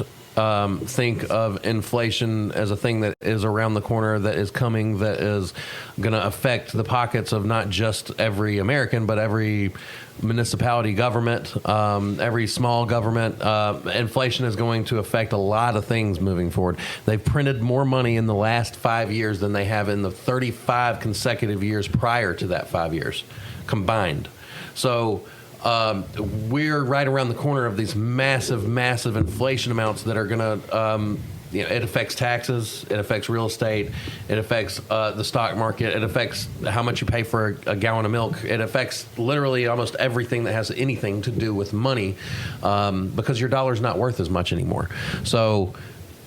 [SPEAKER 1] think of inflation as a thing that is around the corner, that is coming, that is going to affect the pockets of not just every American, but every municipality government, every small government. Inflation is going to affect a lot of things moving forward. They've printed more money in the last 5 years than they have in the 35 consecutive years prior to that 5 years combined. So we're right around the corner of these massive inflation amounts that are going to, it affects taxes, it affects real estate, it affects the stock market, it affects how much you pay for a gallon of milk, it affects literally almost everything that has anything to do with money, because your dollar's not worth as much anymore. So,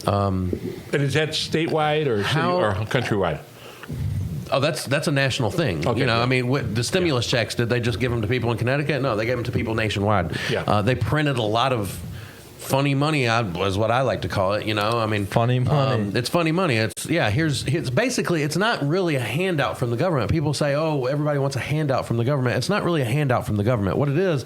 [SPEAKER 3] and is that statewide or countrywide?
[SPEAKER 1] Oh, that's a national thing.
[SPEAKER 3] Okay,
[SPEAKER 1] I mean, the stimulus checks, did they just give them to people in Connecticut? No, they gave them to people nationwide.
[SPEAKER 3] Yeah.
[SPEAKER 1] They printed a lot of funny money was what I like to call it. I mean,
[SPEAKER 2] Funny money.
[SPEAKER 1] It's funny money. It's basically, it's not really a handout from the government. People say, oh, everybody wants a handout from the government. It's not really a handout from the government. What it is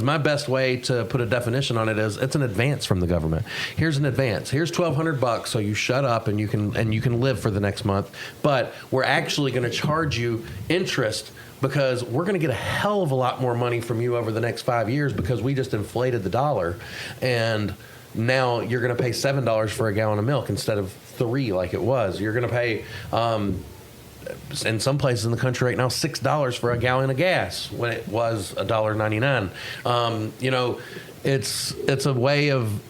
[SPEAKER 1] my best way to put a definition on it is it's an advance from the government. Here's an advance. Here's $1,200, so you shut up and you can live for the next month. But we're actually going to charge you interest, because we're going to get a hell of a lot more money from you over the next 5 years, because we just inflated the dollar, and now you're going to pay $7 for a gallon of milk instead of $3 like it was. You're going to pay, in some places in the country right now, $6 for a gallon of gas when it was $1.99. It's a way of,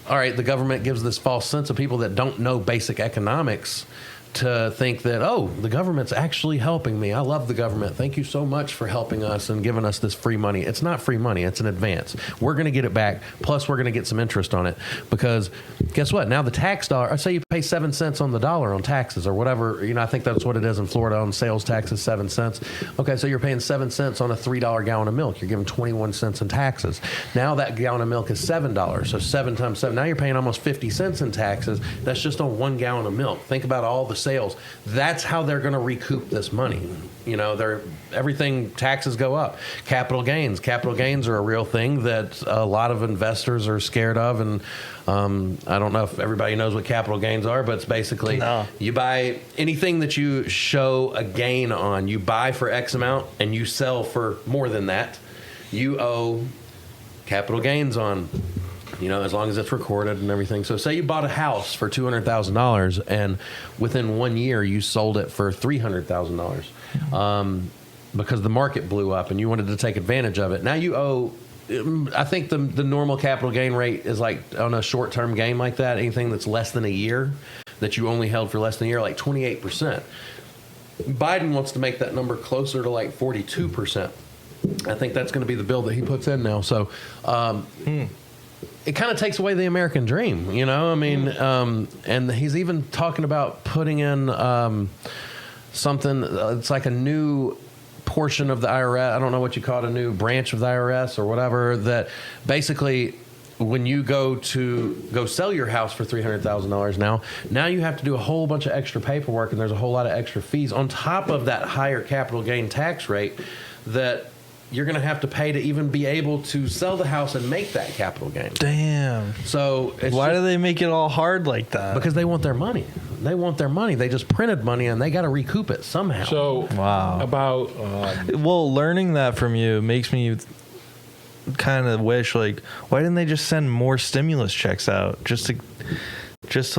[SPEAKER 1] all right, the government gives this false sense of people that don't know basic economics to think that, oh, the government's actually helping me. I love the government. Thank you so much for helping us and giving us this free money. It's not free money. It's an advance. We're going to get it back. Plus, we're going to get some interest on it, because guess what? Now the tax dollar, I say you pay 7 cents on the dollar on taxes or whatever. I think that's what it is in Florida on sales taxes, 7 cents. Okay, so you're paying 7 cents on a $3 gallon of milk. You're giving 21 cents in taxes. Now that gallon of milk is $7. So 7 times 7. Now you're paying almost 50 cents in taxes. That's just on 1 gallon of milk. Think about all the sales. That's how they're going to recoup this money. Everything, taxes go up. Capital gains are a real thing that a lot of investors are scared of, and I don't know if everybody knows what capital gains are, but it's basically you buy anything that you show a gain on. You buy for X amount and you sell for more than that. You owe capital gains on. As long as it's recorded and everything. So say you bought a house for $200,000 and within 1 year you sold it for $300,000 because the market blew up and you wanted to take advantage of it. Now you owe, I think the normal capital gain rate is like on a short-term gain like that, anything that's less than a year that you only held for less than a year, like 28%. Biden wants to make that number closer to like 42%. I think that's going to be the bill that he puts in now. So, it kind of takes away the American dream, and he's even talking about putting in something, it's like a new portion of the IRS. I don't know what you call it, a new branch of the IRS or whatever, that basically when you go sell your house for $300,000 now you have to do a whole bunch of extra paperwork, and there's a whole lot of extra fees on top of that higher capital gain tax rate that you're going to have to pay to even be able to sell the house and make that capital gain.
[SPEAKER 2] Damn.
[SPEAKER 1] So
[SPEAKER 2] why do they make it all hard like that?
[SPEAKER 1] Because they want their money. They just printed money and they got to recoup it somehow.
[SPEAKER 3] So
[SPEAKER 2] wow.
[SPEAKER 3] About
[SPEAKER 2] learning that from you makes me kind of wish, like, why didn't they just send more stimulus checks out just to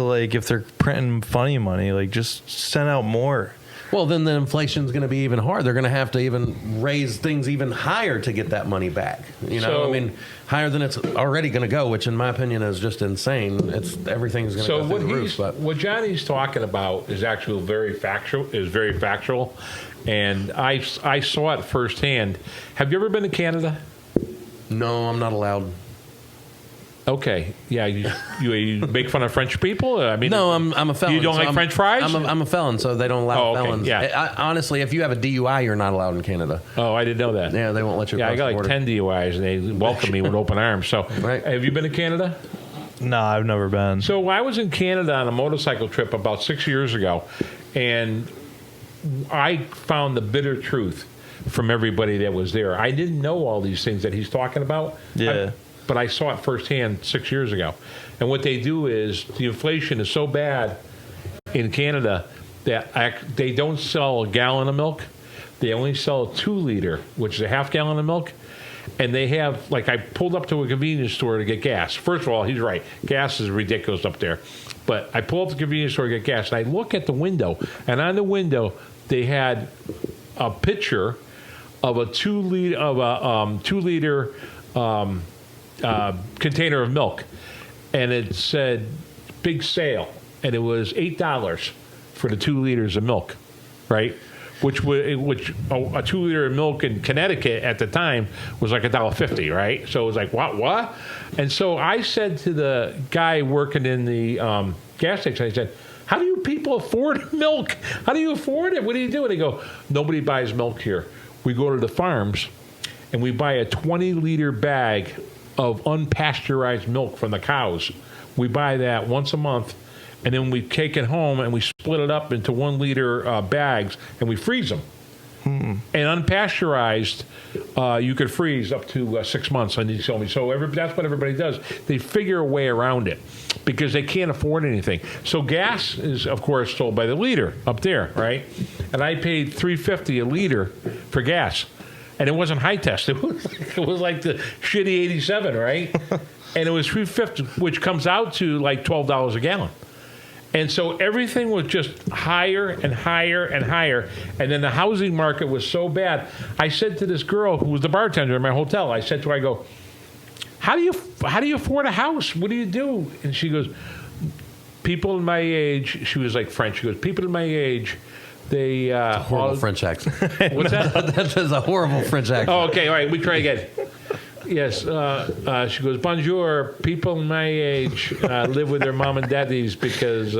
[SPEAKER 2] like, if they're printing funny money, like, just send out more.
[SPEAKER 1] Well, then the inflation's going to be even hard. They're going to have to even raise things even higher to get that money back. Higher than it's already going to go, which in my opinion is just insane. Everything's going to go through the roof.
[SPEAKER 3] What Johnny's talking about is actually very factual, and I saw it firsthand. Have you ever been to Canada?
[SPEAKER 1] No, I'm not allowed.
[SPEAKER 3] Okay, yeah, you make fun of French people. I mean,
[SPEAKER 1] no, I'm a felon.
[SPEAKER 3] You don't like French fries?
[SPEAKER 1] I'm a felon, so they don't allow felons.
[SPEAKER 3] Yeah.
[SPEAKER 1] Honestly, if you have a DUI, you're not allowed in Canada.
[SPEAKER 3] Oh, I didn't know that.
[SPEAKER 1] Yeah, they won't let you.
[SPEAKER 3] Yeah, I got like 10 DUIs, and they welcome me with open arms. So,
[SPEAKER 1] right.
[SPEAKER 3] Have you been to Canada?
[SPEAKER 2] No, I've never been.
[SPEAKER 3] So I was in Canada on a motorcycle trip about 6 years ago, and I found the bitter truth from everybody that was there. I didn't know all these things that he's talking about.
[SPEAKER 2] Yeah.
[SPEAKER 3] But I saw it firsthand 6 years ago. And what they do is the inflation is so bad in Canada that they don't sell a gallon of milk. They only sell a 2 liter, which is a half gallon of milk. And they have, like, I pulled up to a convenience store to get gas. First of all, he's right. Gas is ridiculous up there. But I pull up to the convenience store to get gas, and I look at the window. And on the window, they had a picture of a 2 liter container of milk, and it said big sale, and it was $8 for the 2 liters of milk, right? Which a 2 liter of milk in Connecticut at the time was like $1.50, right? So it was like what? And so I said to the guy working in the gas station, I said, "How do you people afford milk? How do you afford it? What do you do?" And they go, "Nobody buys milk here. We go to the farms, and we buy a 20 liter bag of unpasteurized milk from the cows. We buy that once a month, and then we take it home and we split it up into 1 liter bags and we freeze them. And unpasteurized, you could freeze up to 6 months. And he told me so. That's what everybody does. They figure a way around it because they can't afford anything. So gas is, of course, sold by the liter up there, right? And I paid $3.50 a liter for gas, and it wasn't high test. It was like the shitty 87, right? And it was $3.50, which comes out to like $12 a gallon. And so everything was just higher and higher and higher. And then the housing market was so bad. I said to this girl who was the bartender in my hotel, I said to her, I go, how do you afford a house? What do you do? And she goes, people in my age, she was like French. She goes, people in my age, they...
[SPEAKER 1] Horrible French accent.
[SPEAKER 3] What's that?
[SPEAKER 1] That is a horrible French accent.
[SPEAKER 3] Oh, okay. All right. We try again. Yes. She goes, bonjour. People my age live with their mom and daddies because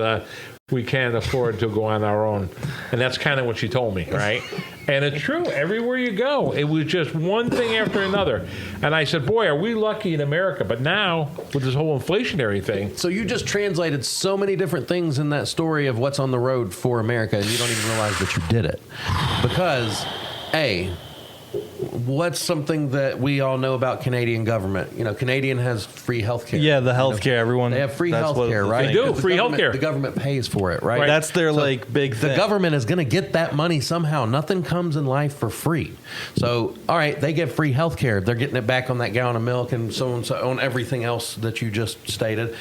[SPEAKER 3] we can't afford to go on our own. And that's kind of what she told me, right? And it's true. Everywhere you go, it was just one thing after another. And I said, boy, are we lucky in America. But now, with this whole inflationary thing.
[SPEAKER 1] So you just translated so many different things in that story of what's on the road for America, and you don't even realize that you did it. Because, A, what's something that we all know about Canadian government? You know, Canadian has free health care.
[SPEAKER 2] Yeah, the health care. Everyone.
[SPEAKER 1] They have free
[SPEAKER 2] that's
[SPEAKER 1] health
[SPEAKER 2] what
[SPEAKER 1] care,
[SPEAKER 2] the
[SPEAKER 1] right?
[SPEAKER 2] thing
[SPEAKER 3] They do.
[SPEAKER 2] is.
[SPEAKER 3] Free health care.
[SPEAKER 1] The government pays for it, right?
[SPEAKER 2] That's their like big thing.
[SPEAKER 1] The government is going to get that money somehow. Nothing comes in life for free. So, all right, they get free health care. They're getting it back on that gallon of milk and so on everything else that you just stated.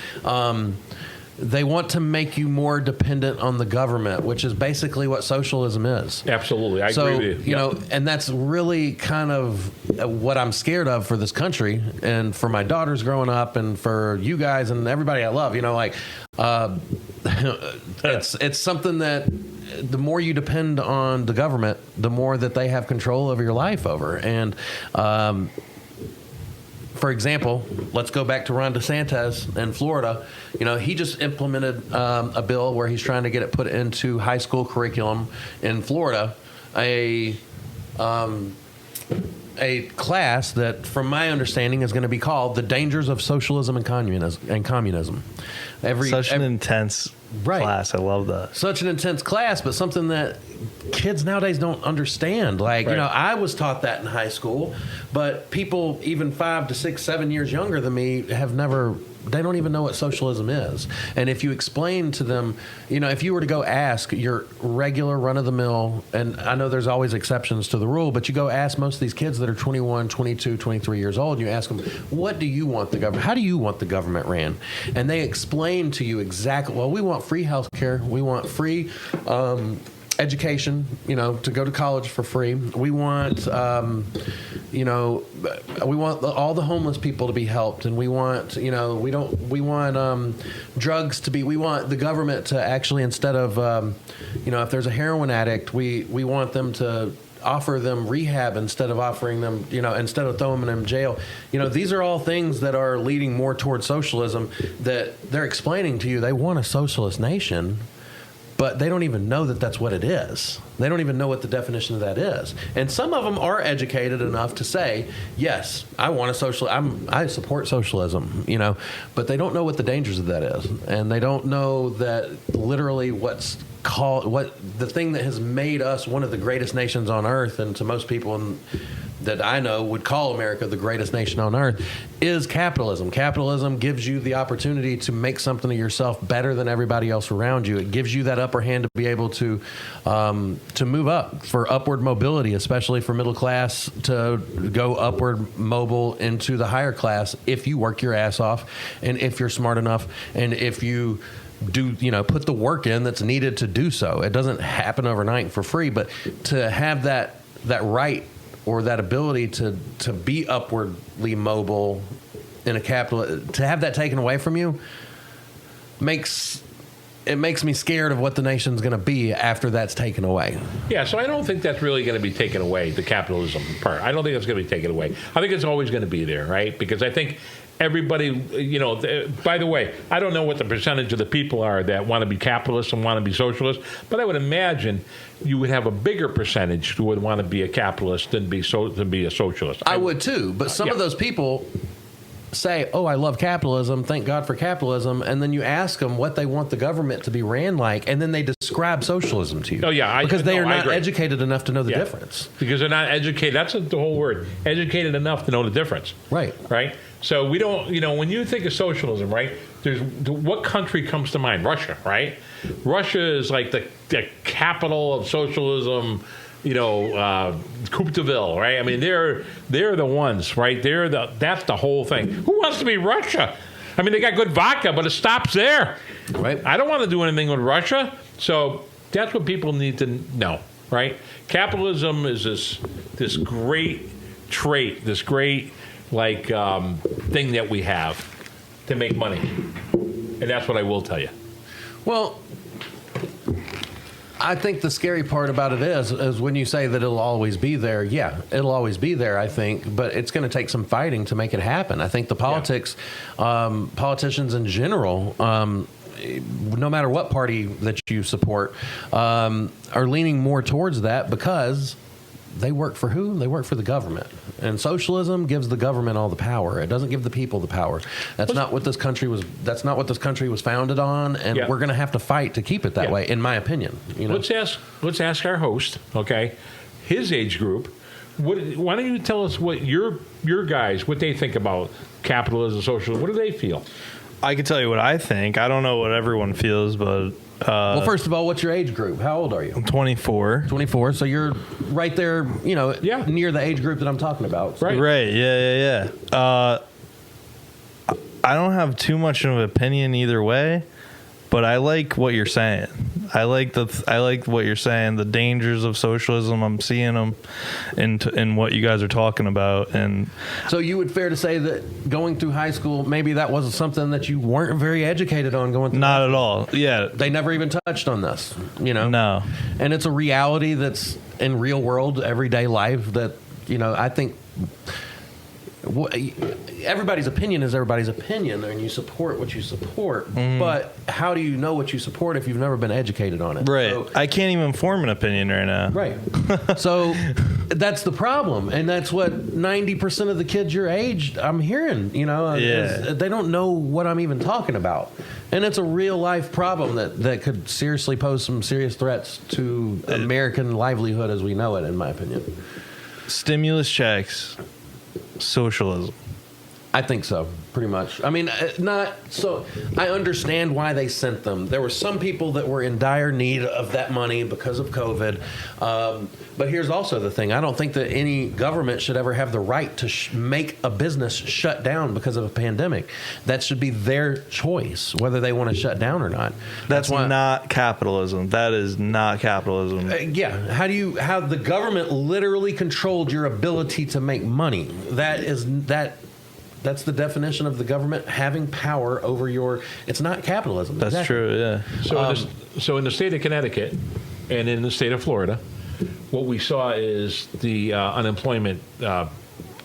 [SPEAKER 1] They want to make you more dependent on the government, which is basically what socialism is.
[SPEAKER 3] Absolutely. I agree with you.
[SPEAKER 1] You know, and that's really kind of what I'm scared of for this country and for my daughters growing up and for you guys and everybody I love. You know, like it's something that the more you depend on the government, the more that they have control over your life over. And for example, let's go back to Ron DeSantis in Florida. You know, he just implemented a bill where he's trying to get it put into high school curriculum in Florida, a class that, from my understanding, is going to be called "The Dangers of Socialism and Communism."
[SPEAKER 2] Such an intense class. I love that.
[SPEAKER 1] Such an intense class, but something that kids nowadays don't understand. Like, you know, I was taught that in high school, but people even 5 to 6, 7 years younger than me they don't even know what socialism is. And if you explain to them, you know, if you were to go ask your regular run-of-the-mill, and I know there's always exceptions to the rule, but you go ask most of these kids that are 21, 22, 23 years old, and you ask them, what do you want the government, how do you want the government ran? And they explain to you exactly, well, we want free health care, we want free education, you know, to go to college for free. We want, you know, we want all the homeless people to be helped, and we want, you know, we want drugs to be. We want the government to actually, instead of, you know, if there's a heroin addict, we want them to offer them rehab instead of offering them, you know, instead of throwing them in jail. You know, these are all things that are leading more towards socialism that they're explaining to you. They want a socialist nation, but they don't even know that that's what it is. They don't even know what the definition of that is. And some of them are educated enough to say, yes, I want I support socialism, you know, but they don't know what the dangers of that is. And they don't know that literally what the thing that has made us one of the greatest nations on earth, and to most people that I know would call America the greatest nation on earth, is capitalism. Capitalism gives you the opportunity to make something of yourself better than everybody else around you. It gives you that upper hand to be able to move up, for upward mobility, especially for middle class, to go upward mobile into the higher class if you work your ass off, and if you're smart enough, and if you do, you know, put the work in that's needed to do so. It doesn't happen overnight for free, but to have that right or that ability to be upwardly mobile in a to have that taken away from you makes me scared of what the nation's going to be after that's taken away. Yeah,
[SPEAKER 3] so I don't think that's really going to be taken away, the capitalism part. I don't think it's going to be taken away. I think it's always going to be there, right? Because I think everybody, you know, by the way, I don't know what the percentage of the people are that want to be capitalists and want to be socialists, but I would imagine you would have a bigger percentage who would want to be a capitalist than be a socialist.
[SPEAKER 1] I would too, but some of those people say, "Oh, I love capitalism. Thank God for capitalism," and then you ask them what they want the government to be ran like, and then they describe socialism to you.
[SPEAKER 3] Oh, yeah,
[SPEAKER 1] because they are
[SPEAKER 3] I
[SPEAKER 1] not
[SPEAKER 3] agree.
[SPEAKER 1] educated enough to know the
[SPEAKER 3] Yeah.
[SPEAKER 1] difference.
[SPEAKER 3] Because they're not educated. That's the whole word. Educated enough to know the difference.
[SPEAKER 1] Right.
[SPEAKER 3] Right. So we don't. When you think of socialism, right? What country comes to mind? Russia, right? Russia is like the capital of socialism. Coupe de Ville, right? I mean, they're the ones, right? That's the whole thing. Who wants to be Russia? I mean, they got good vodka, but it stops there.
[SPEAKER 1] Right.
[SPEAKER 3] I don't want to do anything with Russia. So that's what people need to know, right? Capitalism is this great trait, this great thing that we have to make money, and that's what I will tell you.
[SPEAKER 1] Well, I think the scary part about it is when you say that it'll always be there. Yeah, it'll always be there, I think, but it's going to take some fighting to make it happen. I think the politicians in general, no matter what party that you support, are leaning more towards that because they work for who? They work for the government. And socialism gives the government all the power. It doesn't give the people the power. That's not what this country was. That's not what this country was founded on. And we're going to have to fight to keep it that way, in my opinion.
[SPEAKER 3] Let's ask our host, okay, his age group. Why don't you tell us what your guys, what they think about capitalism, socialism? What do they feel?
[SPEAKER 2] I can tell you what I think. I don't know what everyone feels, but
[SPEAKER 1] well, first of all, what's your age group? How old are you?
[SPEAKER 2] I'm 24.
[SPEAKER 1] 24. So you're right there, near the age group that I'm talking about.
[SPEAKER 3] Right.
[SPEAKER 2] Right. Yeah. I don't have too much of an opinion either way, but I like what you're saying. I like what you're saying. The dangers of socialism, I'm seeing them in what you guys are talking about. And
[SPEAKER 1] so you would fair to say that going through high school, maybe that wasn't something that you weren't very educated on going through.
[SPEAKER 2] Not at all. Yeah.
[SPEAKER 1] They never even touched on this,
[SPEAKER 2] No.
[SPEAKER 1] And it's a reality that's in real world, everyday life that, I think everybody's opinion is everybody's opinion, and you support what you support. Mm-hmm. But how do you know what you support if you've never been educated on it?
[SPEAKER 2] Right.
[SPEAKER 1] So,
[SPEAKER 2] I can't even form an opinion right now.
[SPEAKER 1] Right. So that's the problem, and that's what 90% of the kids your age I'm hearing. They don't know what I'm even talking about, and it's a real life problem that could seriously pose some serious threats to American livelihood as we know it. In my opinion,
[SPEAKER 2] stimulus checks. Socialism.
[SPEAKER 1] I think so, pretty much. I mean, not so. I understand why they sent them. There were some people that were in dire need of that money because of COVID. But here's also the thing. I don't think that any government should ever have the right to make a business shut down because of a pandemic. That should be their choice, whether they want to shut down or not.
[SPEAKER 2] That's not capitalism. That is not capitalism.
[SPEAKER 1] How the government literally controlled your ability to make money. That's the definition of the government having power over your. It's not capitalism.
[SPEAKER 2] That's true. Yeah.
[SPEAKER 3] So in the state of Connecticut and in the state of Florida, what we saw is the unemployment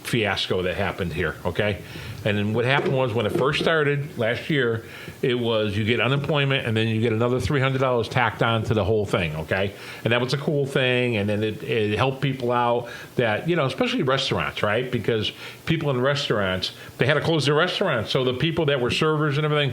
[SPEAKER 3] fiasco that happened here. Okay, and then what happened was when it first started last year, it was you get unemployment and then you get another $300 tacked on to the whole thing. Okay, and that was a cool thing, and then it helped people out that especially restaurants, right? Because people in restaurants, they had to close their restaurants, so the people that were servers and everything,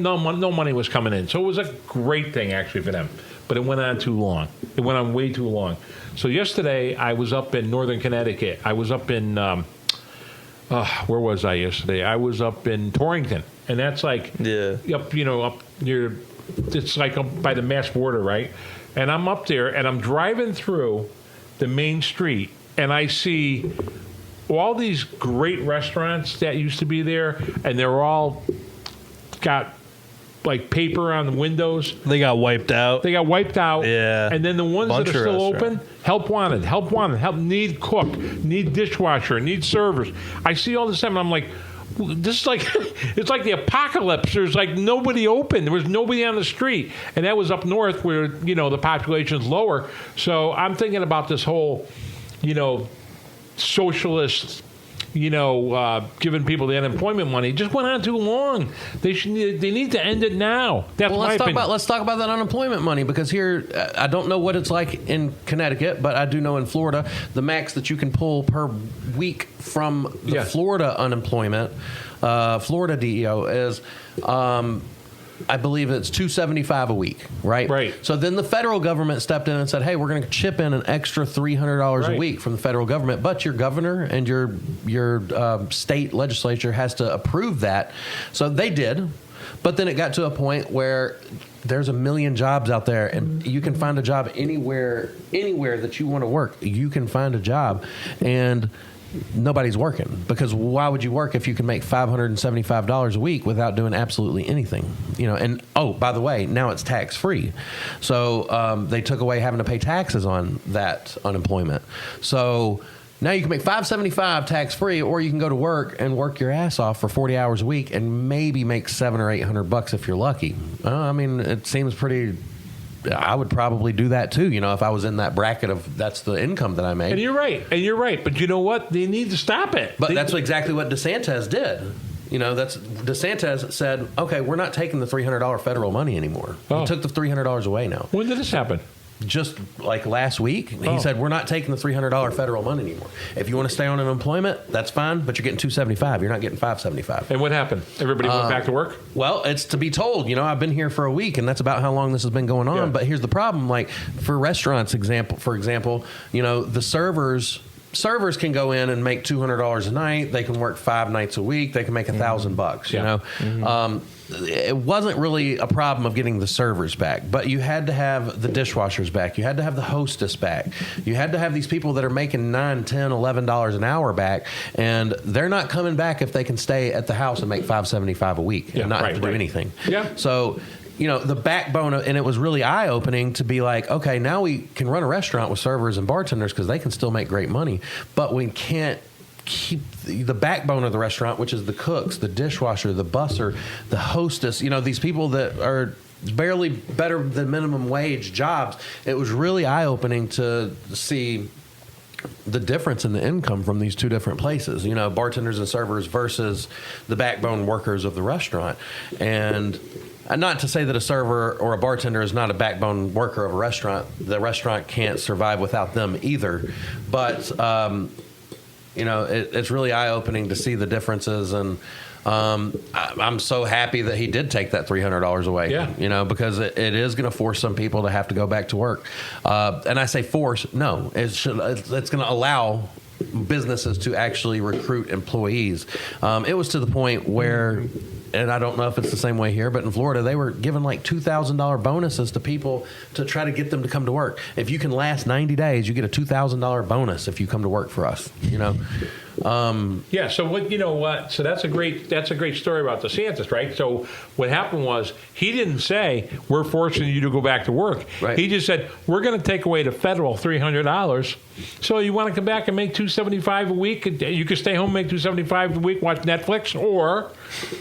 [SPEAKER 3] no money was coming in, so it was a great thing actually for them. But it went on too long. It went on way too long. So yesterday, I was up in northern Connecticut. I was up in, where was I yesterday? I was up in Torrington. And that's like, up near, it's like up by the Mass border, right? And I'm up there, and I'm driving through the main street, and I see all these great restaurants that used to be there, and they're all got like paper on the windows.
[SPEAKER 2] They got wiped out.
[SPEAKER 3] Yeah. And then the ones that are still open, help wanted, help need cook, need dishwasher, need servers. I see all this stuff, and I'm like, this is like, it's like the apocalypse. There's like nobody open. There was nobody on the street. And that was up north where, the population's lower. So I'm thinking about this whole, socialist giving people the unemployment money just went on too long. They need to end it now. That's
[SPEAKER 1] Well,
[SPEAKER 3] my opinion.
[SPEAKER 1] let's talk about that unemployment money, because here, I don't know what it's like in Connecticut, but I do know in Florida, the max that you can pull per week from the Florida unemployment, Florida DEO is, I believe it's $275 a week, right?
[SPEAKER 3] Right.
[SPEAKER 1] So then the federal government stepped in and said, hey, we're going to chip in an extra $300 a week from the federal government, but your governor and your state legislature has to approve that. So they did, but then it got to a point where there's 1 million jobs out there, and you can find a job anywhere that you want to work. You can find a job, and nobody's working, because why would you work if you can make $575 a week without doing absolutely anything? And oh, by the way, now it's tax free. So they took away having to pay taxes on that unemployment. So now you can make $575 tax free, or you can go to work and work your ass off for 40 hours a week and maybe make $700 or $800 if you're lucky. It seems pretty. I would probably do that too, if I was in that bracket of that's the income that I make.
[SPEAKER 3] And you're right. But you know what? They need to stop it.
[SPEAKER 1] But that's exactly what DeSantis did. DeSantis said, okay, we're not taking the $300 federal money anymore. He took the $300 away now.
[SPEAKER 3] When did this happen?
[SPEAKER 1] Just like last week, he said, we're not taking the $300 federal money anymore. If you want to stay on unemployment, that's fine, but you're getting $275. You're not getting $575.
[SPEAKER 3] And what happened? Everybody went back to work?
[SPEAKER 1] Well, it's to be told. I've been here for a week, and that's about how long this has been going on. Yeah. But here's the problem. Like, for restaurants, for example, the servers can go in and make $200 a night. They can work 5 nights a week. They can make $1,000 bucks. It wasn't really a problem of getting the servers back, but you had to have the dishwashers back. You had to have the hostess back. You had to have these people that are making $9, $10, $11 an hour back, and they're not coming back if they can stay at the house and make $575 a week and not have to do anything. Yeah. So, the backbone and it was really eye-opening to be like, okay, now we can run a restaurant with servers and bartenders because they can still make great money, but we can't keep the backbone of the restaurant, which is the cooks, the dishwasher, the busser, the hostess, these people that are barely better than minimum wage jobs. It was really eye-opening to see the difference in the income from these two different places, bartenders and servers versus the backbone workers of the restaurant. And not to say that a server or a bartender is not a backbone worker of a restaurant. The restaurant can't survive without them either. But, it's really eye-opening to see the differences. And I'm so happy that he did take that $300 away, because it is going to force some people to have to go back to work. And I say force, no, it's going to allow businesses to actually recruit employees. It was to the point where, and I don't know if it's the same way here, but in Florida, they were giving like $2,000 bonuses to people to try to get them to come to work. If you can last 90 days, you get a $2,000 bonus if you come to work for us,
[SPEAKER 3] So what? So that's a great story about DeSantis, right? So what happened was he didn't say we're forcing you to go back to work.
[SPEAKER 1] Right.
[SPEAKER 3] He just said we're going to take away the federal $300. So you want to come back and make $275 a week? You can stay home and make $275 a week, watch Netflix, or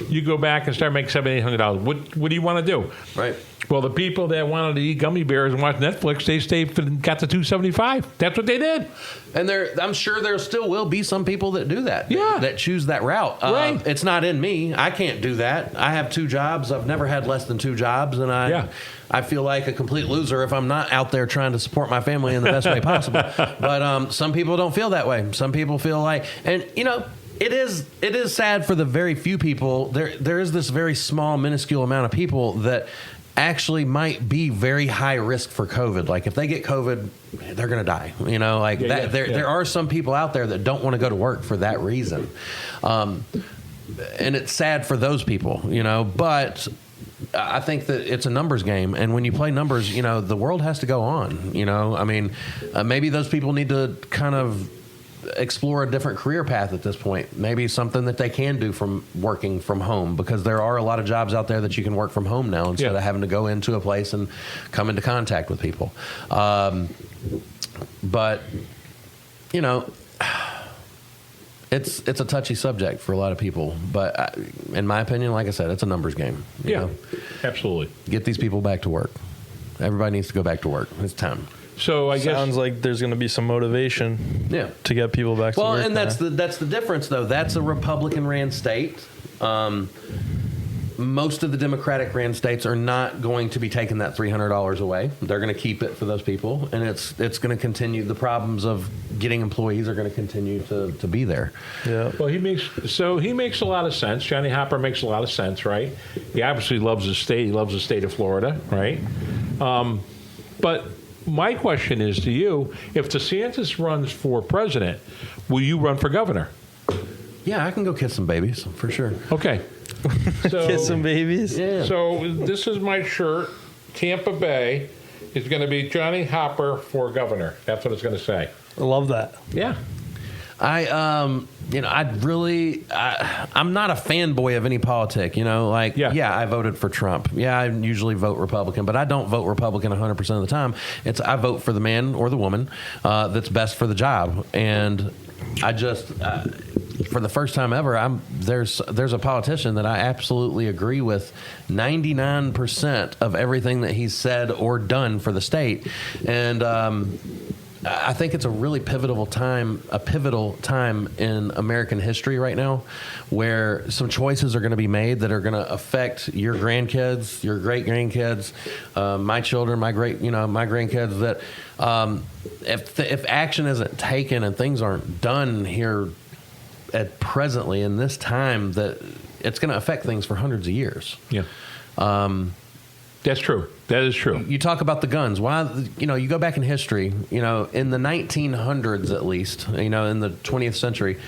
[SPEAKER 3] you go back and start making $700, $800. What do you want to do?
[SPEAKER 1] Right.
[SPEAKER 3] Well, the people that wanted to eat gummy bears and watch Netflix, they got the $275. That's what they did.
[SPEAKER 1] And I'm sure there still will be some people that do that.
[SPEAKER 3] Yeah.
[SPEAKER 1] That choose that route.
[SPEAKER 3] Right.
[SPEAKER 1] It's not in me. I can't do that. I have 2 jobs. I've never had less than 2 jobs, and I feel like a complete loser if I'm not out there trying to support my family in the best way possible. But some people don't feel that way. Some people feel like, and it is sad for the very few people. There is this very small, minuscule amount of people that actually might be very high risk for COVID. Like if they get COVID, they're going to die. There are some people out there that don't want to go to work for that reason. And it's sad for those people, but I think that it's a numbers game. And when you play numbers, the world has to go on, maybe those people need to kind of explore a different career path at this point. Maybe something that they can do from working from home, because there are a lot of jobs out there that you can work from home now instead of having to go into a place and come into contact with people. But it's a touchy subject for a lot of people. But in my opinion, like I said, it's a numbers game. You know?
[SPEAKER 3] Absolutely.
[SPEAKER 1] Get these people back to work. Everybody needs to go back to work. It's time.
[SPEAKER 3] So I guess
[SPEAKER 2] Sounds like there's going to be some motivation
[SPEAKER 1] Yeah.
[SPEAKER 2] to get people back to
[SPEAKER 1] Well,
[SPEAKER 2] work.
[SPEAKER 1] and that's
[SPEAKER 2] now.
[SPEAKER 1] the difference, though. That's a Republican-ran state. Most of the Democratic-ran states are not going to be taking that $300 away. They're going to keep it for those people, and it's going to continue. The problems of getting employees are going to continue to be there.
[SPEAKER 2] Yeah.
[SPEAKER 3] Well, he makes a lot of sense. Johnny Hopper makes a lot of sense, right? He obviously loves his state. He loves the state of Florida, right? But my question is to you: if DeSantis runs for president, will you run for governor?
[SPEAKER 1] Yeah, I can go kiss some babies for sure.
[SPEAKER 3] Okay. So,
[SPEAKER 2] Kiss some babies.
[SPEAKER 1] Yeah.
[SPEAKER 3] So this is my shirt. Tampa Bay is going to be Johnny Hopper for governor. That's what it's going to say.
[SPEAKER 2] I love that.
[SPEAKER 3] Yeah.
[SPEAKER 1] I'm not a fanboy of any politic, yeah, I voted for Trump. Yeah, I usually vote Republican, but I don't vote Republican 100% of the time. I vote for the man or the woman that's best for the job. And I just, for the first time ever, there's a politician that I absolutely agree with 99% of everything that he's said or done for the state. And, I think it's a really pivotal time in American history right now, where some choices are going to be made that are going to affect your grandkids, your great grandkids, my children, my grandkids. That if action isn't taken and things aren't done here presently in this time, that it's going to affect things for hundreds of years.
[SPEAKER 3] Yeah. That's true. That is true.
[SPEAKER 1] You talk about the guns. Why, you go back in history, in the 1900s at least, in the 20th century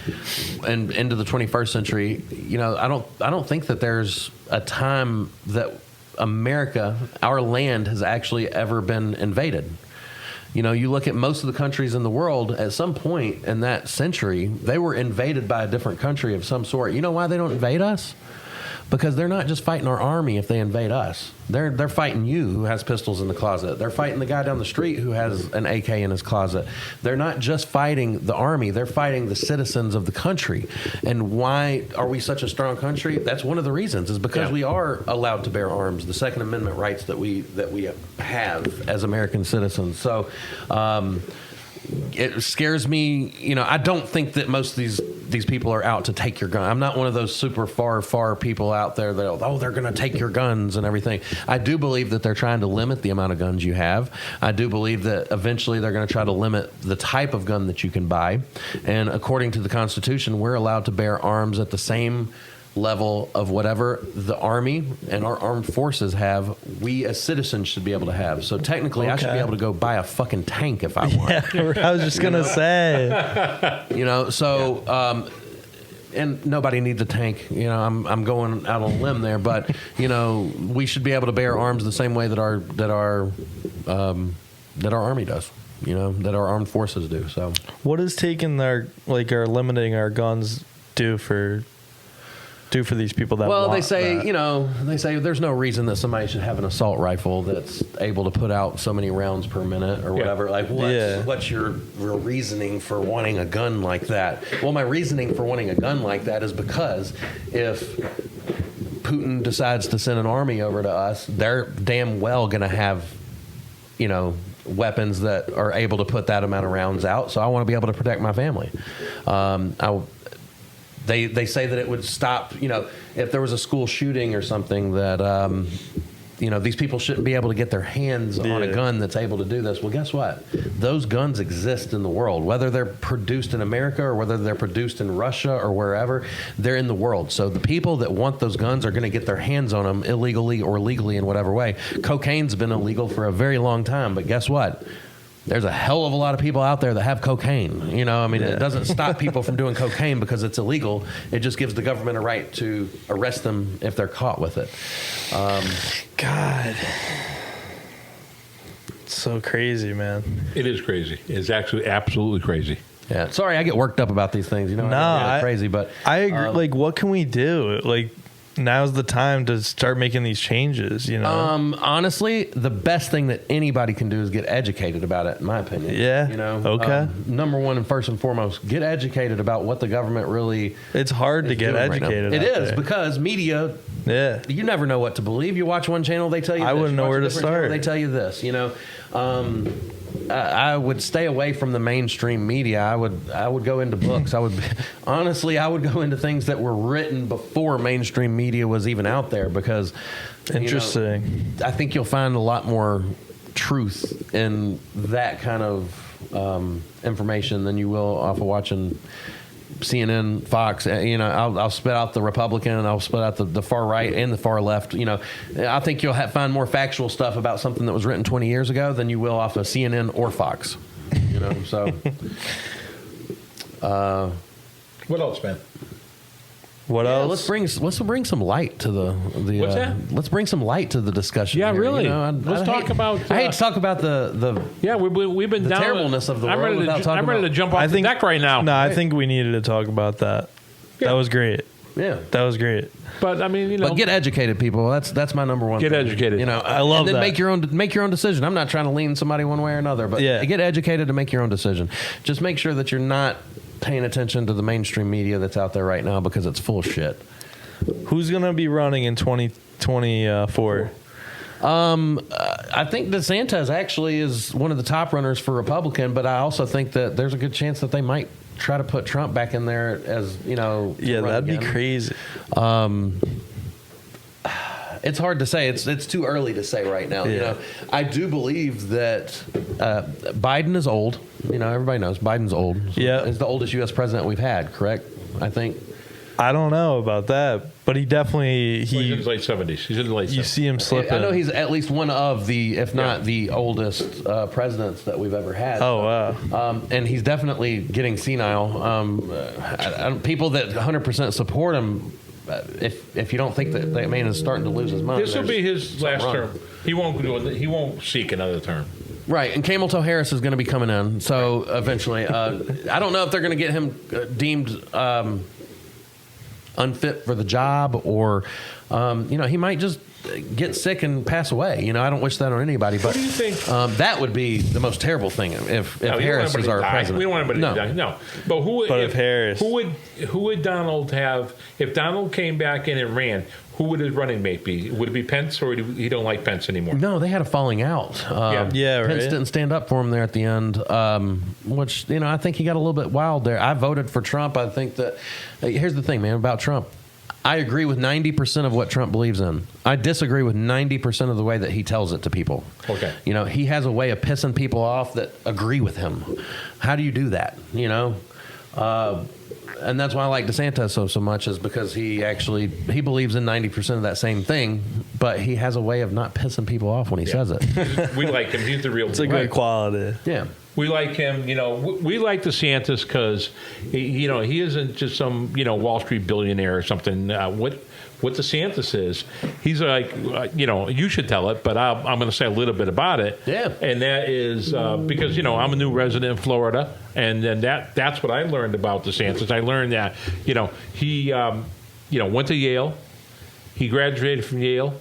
[SPEAKER 1] and into the 21st century, I don't think that there's a time that America, our land, has actually ever been invaded. You look at most of the countries in the world, at some point in that century, they were invaded by a different country of some sort. You know why they don't invade us? Because they're not just fighting our army if they invade us. They're fighting you, who has pistols in the closet. They're fighting the guy down the street who has an AK in his closet. They're not just fighting the army. They're fighting the citizens of the country. And why are we such a strong country? That's one of the reasons, is because we are allowed to bear arms, the Second Amendment rights that we have as American citizens. So it scares me. I don't think that most of these people are out to take your gun. I'm not one of those super far people out there that, they're going to take your guns and everything. I do believe that they're trying to limit the amount of guns you have. I do believe that eventually they're going to try to limit the type of gun that you can buy. And according to the Constitution, we're allowed to bear arms at the same level of whatever the Army and our armed forces have, we as citizens should be able to have. So technically, I should be able to go buy a fucking tank if I want.
[SPEAKER 2] Yeah, I was just going to say.
[SPEAKER 1] And nobody needs a tank. I'm going out on a limb there, but we should be able to bear arms the same way that our Army does. That our armed forces do. So,
[SPEAKER 2] what is taking our limiting our guns do for these people that want
[SPEAKER 1] they say
[SPEAKER 2] that?
[SPEAKER 1] There's no reason that somebody should have an assault rifle that's able to put out so many rounds per minute or whatever. What's your reasoning for wanting a gun like that? Well, my reasoning for wanting a gun like that is because if Putin decides to send an army over to us, they're damn well going to have, weapons that are able to put that amount of rounds out. So I want to be able to protect my family. They say that it would stop, if there was a school shooting or something that, these people shouldn't be able to get their hands on a gun that's able to do this. Well, guess what? Those guns exist in the world, whether they're produced in America or whether they're produced in Russia or wherever, they're in the world. So the people that want those guns are going to get their hands on them illegally or legally in whatever way. Cocaine's been illegal for a very long time, but guess what? There's a hell of a lot of people out there that have cocaine. It doesn't stop people from doing cocaine because it's illegal. It just gives the government a right to arrest them if they're caught with it.
[SPEAKER 2] God. It's so crazy, man.
[SPEAKER 3] It is crazy. It's actually absolutely crazy.
[SPEAKER 1] Yeah. Sorry, I get worked up about these things. Crazy, but
[SPEAKER 2] I agree. What can we do? Now's the time to start making these changes,
[SPEAKER 1] Honestly, the best thing that anybody can do is get educated about it, in my opinion.
[SPEAKER 2] Yeah. Okay.
[SPEAKER 1] Number one and first and foremost, get educated about what the government really
[SPEAKER 2] It's hard to get educated.
[SPEAKER 1] It is, because media, you never know what to believe. You watch one channel, they tell you
[SPEAKER 2] I
[SPEAKER 1] this.
[SPEAKER 2] wouldn't know where to
[SPEAKER 1] channel,
[SPEAKER 2] start.
[SPEAKER 1] they tell you this, I would stay away from the mainstream media. I would go into books. Honestly, I would go into things that were written before mainstream media was even out there, because
[SPEAKER 2] Interesting.
[SPEAKER 1] I think you'll find a lot more truth in that kind of information than you will off of watching CNN, Fox. I'll spit out the Republican, and I'll spit out the far right and the far left. I think you'll find more factual stuff about something that was written 20 years ago than you will off of CNN or Fox. So.
[SPEAKER 3] What else, man?
[SPEAKER 2] What else?
[SPEAKER 1] Let's bring some light to the
[SPEAKER 3] What's that?
[SPEAKER 1] Let's bring some light to the discussion.
[SPEAKER 3] Yeah,
[SPEAKER 1] here.
[SPEAKER 3] really.
[SPEAKER 1] Let's
[SPEAKER 3] talk about.
[SPEAKER 1] I hate to talk about the
[SPEAKER 3] Yeah, we've been
[SPEAKER 1] the
[SPEAKER 3] down
[SPEAKER 1] terribleness of the
[SPEAKER 3] I'm
[SPEAKER 1] world
[SPEAKER 3] ready
[SPEAKER 1] without
[SPEAKER 3] to,
[SPEAKER 1] talking
[SPEAKER 3] I'm ready
[SPEAKER 1] about-
[SPEAKER 3] to jump off the deck right now.
[SPEAKER 2] No, I think we needed to talk about that.
[SPEAKER 3] Yeah.
[SPEAKER 2] That was great.
[SPEAKER 1] yeah.
[SPEAKER 2] That was great.
[SPEAKER 3] But I mean,
[SPEAKER 1] But get educated, people. That's my number one.
[SPEAKER 3] Get
[SPEAKER 1] thing.
[SPEAKER 3] educated.
[SPEAKER 2] I love
[SPEAKER 1] and then
[SPEAKER 2] that.
[SPEAKER 1] make your own decision. I'm not trying to lean somebody one way or another, but
[SPEAKER 2] Yeah.
[SPEAKER 1] get educated to make your own decision. Just make sure that you're not paying attention to the mainstream media that's out there right now, because it's full of shit.
[SPEAKER 2] Who's gonna be running in 2024?
[SPEAKER 1] I think DeSantis actually is one of the top runners for Republican, but I also think that there's a good chance that they might try to put Trump back in there as, to
[SPEAKER 2] Yeah,
[SPEAKER 1] run
[SPEAKER 2] that'd be
[SPEAKER 1] again.
[SPEAKER 2] crazy.
[SPEAKER 1] It's hard to say. It's too early to say right now.
[SPEAKER 2] Yeah.
[SPEAKER 1] I do believe that Biden is old. Everybody knows Biden's old.
[SPEAKER 2] Yeah.
[SPEAKER 1] He's the oldest U.S. president we've had, correct? I think.
[SPEAKER 2] I don't know about that, but he definitely
[SPEAKER 3] He's in his late 70s. He's in the late 70s.
[SPEAKER 2] you see him slipping.
[SPEAKER 1] I know he's at least one of the, if not the oldest presidents that we've ever had.
[SPEAKER 2] Oh wow.
[SPEAKER 1] And he's definitely getting senile. People that 100% support him, if you don't think that man is starting to lose his mind,
[SPEAKER 3] This will be his last
[SPEAKER 1] wrong.
[SPEAKER 3] term. He won't seek another term.
[SPEAKER 1] Right, and Camel-Toe Harris is going to be coming in, so eventually. I don't know if they're going to get him deemed unfit for the job, or he might just get sick and pass away. I don't wish that on anybody, but
[SPEAKER 3] What do you think?
[SPEAKER 1] that would be the most terrible thing if
[SPEAKER 3] No, we don't
[SPEAKER 1] Harris
[SPEAKER 3] want
[SPEAKER 1] is
[SPEAKER 3] anybody
[SPEAKER 1] our
[SPEAKER 3] to die.
[SPEAKER 1] president.
[SPEAKER 3] We don't want anybody to die. No, but who?
[SPEAKER 2] But if Harris-
[SPEAKER 3] who would Donald have? If Donald came back in and ran, who would his running mate be? Would it be Pence, or he don't like Pence anymore?
[SPEAKER 1] No, they had a falling out.
[SPEAKER 2] Yeah, right.
[SPEAKER 1] Pence didn't stand up for him there at the end, which I think he got a little bit wild there. I voted for Trump. I think that here's the thing, man, about Trump. I agree with 90% of what Trump believes in. I disagree with 90% of the way that he tells it to people.
[SPEAKER 3] Okay.
[SPEAKER 1] He has a way of pissing people off that agree with him. How do you do that? And that's why I like DeSantis so much, is because he believes in 90% of that same thing, but he has a way of not pissing people off when he says it.
[SPEAKER 3] We like him. He's the real.
[SPEAKER 2] It's a good quality.
[SPEAKER 1] Yeah.
[SPEAKER 3] We like him, we like DeSantis because, he isn't just some, Wall Street billionaire or something. What DeSantis is, he's like, you should tell it, but I'm going to say a little bit about it.
[SPEAKER 1] Yeah.
[SPEAKER 3] And that is because, I'm a new resident in Florida, and then that's what I learned about DeSantis. I learned that, he, went to Yale, he graduated from Yale,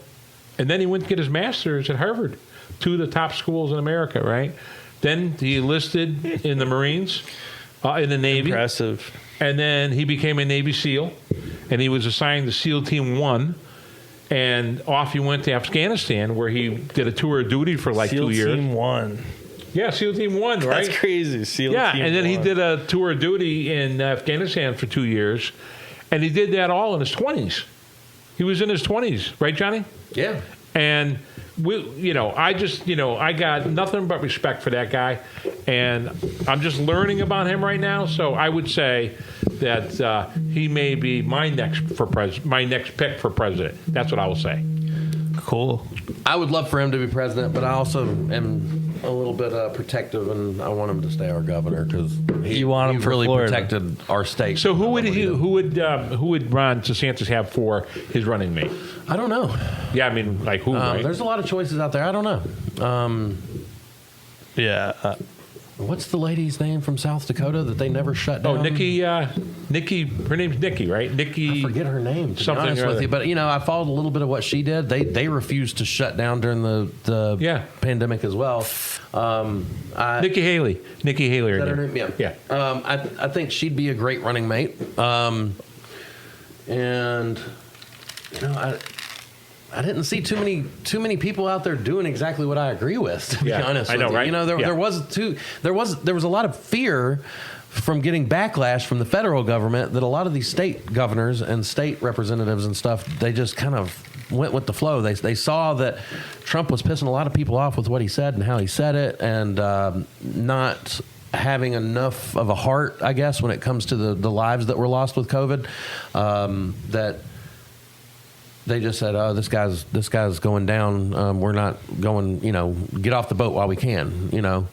[SPEAKER 3] and then he went to get his master's at Harvard, two of the top schools in America, right? Then he enlisted in the Marines, in the Navy.
[SPEAKER 2] Impressive.
[SPEAKER 3] And then he became a Navy SEAL, and he was assigned to SEAL Team 1. And off he went to Afghanistan, where he did a tour of duty for like
[SPEAKER 2] SEAL
[SPEAKER 3] 2 years.
[SPEAKER 2] Team 1.
[SPEAKER 3] Yeah, SEAL Team 1, right?
[SPEAKER 2] That's crazy. SEAL
[SPEAKER 3] Yeah,
[SPEAKER 2] Team
[SPEAKER 3] and then
[SPEAKER 2] 1.
[SPEAKER 3] he did a tour of duty in Afghanistan for 2 years. And he did that all in his 20s. He was in his 20s, right, Johnny?
[SPEAKER 1] Yeah.
[SPEAKER 3] And I got nothing but respect for that guy, and I'm just learning about him right now. So I would say that he may be my next pick for president. That's what I will say.
[SPEAKER 2] Cool.
[SPEAKER 1] I would love for him to be president, but I also am a little bit protective, and I want him to stay our governor because
[SPEAKER 2] You want him
[SPEAKER 1] he
[SPEAKER 2] for
[SPEAKER 1] really
[SPEAKER 2] Florida.
[SPEAKER 1] protected our state.
[SPEAKER 3] So who would Ron DeSantis have for his running mate?
[SPEAKER 1] I don't know.
[SPEAKER 3] Yeah, I mean, like who? Right?
[SPEAKER 1] There's a lot of choices out there. I don't know.
[SPEAKER 2] Yeah.
[SPEAKER 1] What's the lady's name from South Dakota that they never shut down?
[SPEAKER 3] Oh, Nikki. Her name's Nikki, right? Nikki.
[SPEAKER 1] I forget her name, to be
[SPEAKER 3] Something
[SPEAKER 1] honest
[SPEAKER 3] or
[SPEAKER 1] with
[SPEAKER 3] other.
[SPEAKER 1] you. But, I followed a little bit of what she did. They refused to shut down during the
[SPEAKER 3] Yeah.
[SPEAKER 1] pandemic as well.
[SPEAKER 3] Nikki Haley. Nikki Haley.
[SPEAKER 1] Is that her name? Yeah.
[SPEAKER 3] Yeah.
[SPEAKER 1] I think she'd be a great running mate. And, I didn't see too many people out there doing exactly what I agree with. To be honest,
[SPEAKER 3] I know,
[SPEAKER 1] with you.
[SPEAKER 3] right?
[SPEAKER 1] You know, there was a lot of fear from getting backlash from the federal government that a lot of these state governors and state representatives and stuff, they just kind of went with the flow. They saw that Trump was pissing a lot of people off with what he said and how he said it, and not having enough of a heart, I guess, when it comes to the lives that were lost with COVID, that they just said, "Oh, this guy's going down. We're not going. You know, get off the boat while we can. You know."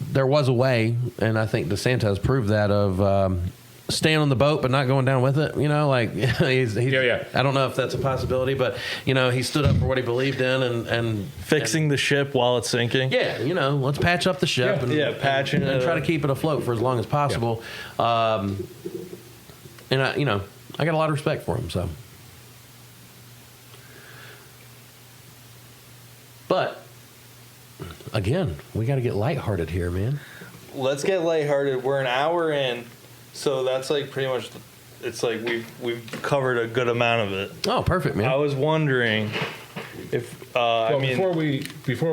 [SPEAKER 1] There was a way, and I think DeSantis proved that, of staying on the boat but not going down with it. You know, like he's I don't know if that's a possibility, but you know, he stood up for what he believed in and
[SPEAKER 2] Fixing the ship while it's sinking.
[SPEAKER 1] yeah, you know, let's patch up the ship
[SPEAKER 2] patching
[SPEAKER 1] and
[SPEAKER 2] it
[SPEAKER 1] try
[SPEAKER 2] up.
[SPEAKER 1] to keep it afloat for as long as possible. And I got a lot of respect for him. So, but again, we got to get lighthearted here, man.
[SPEAKER 2] Let's get lighthearted. We're an hour in, so that's like pretty much. It's like we've covered a good amount of it.
[SPEAKER 1] Oh, perfect, man.
[SPEAKER 2] I was wondering if
[SPEAKER 3] Well, before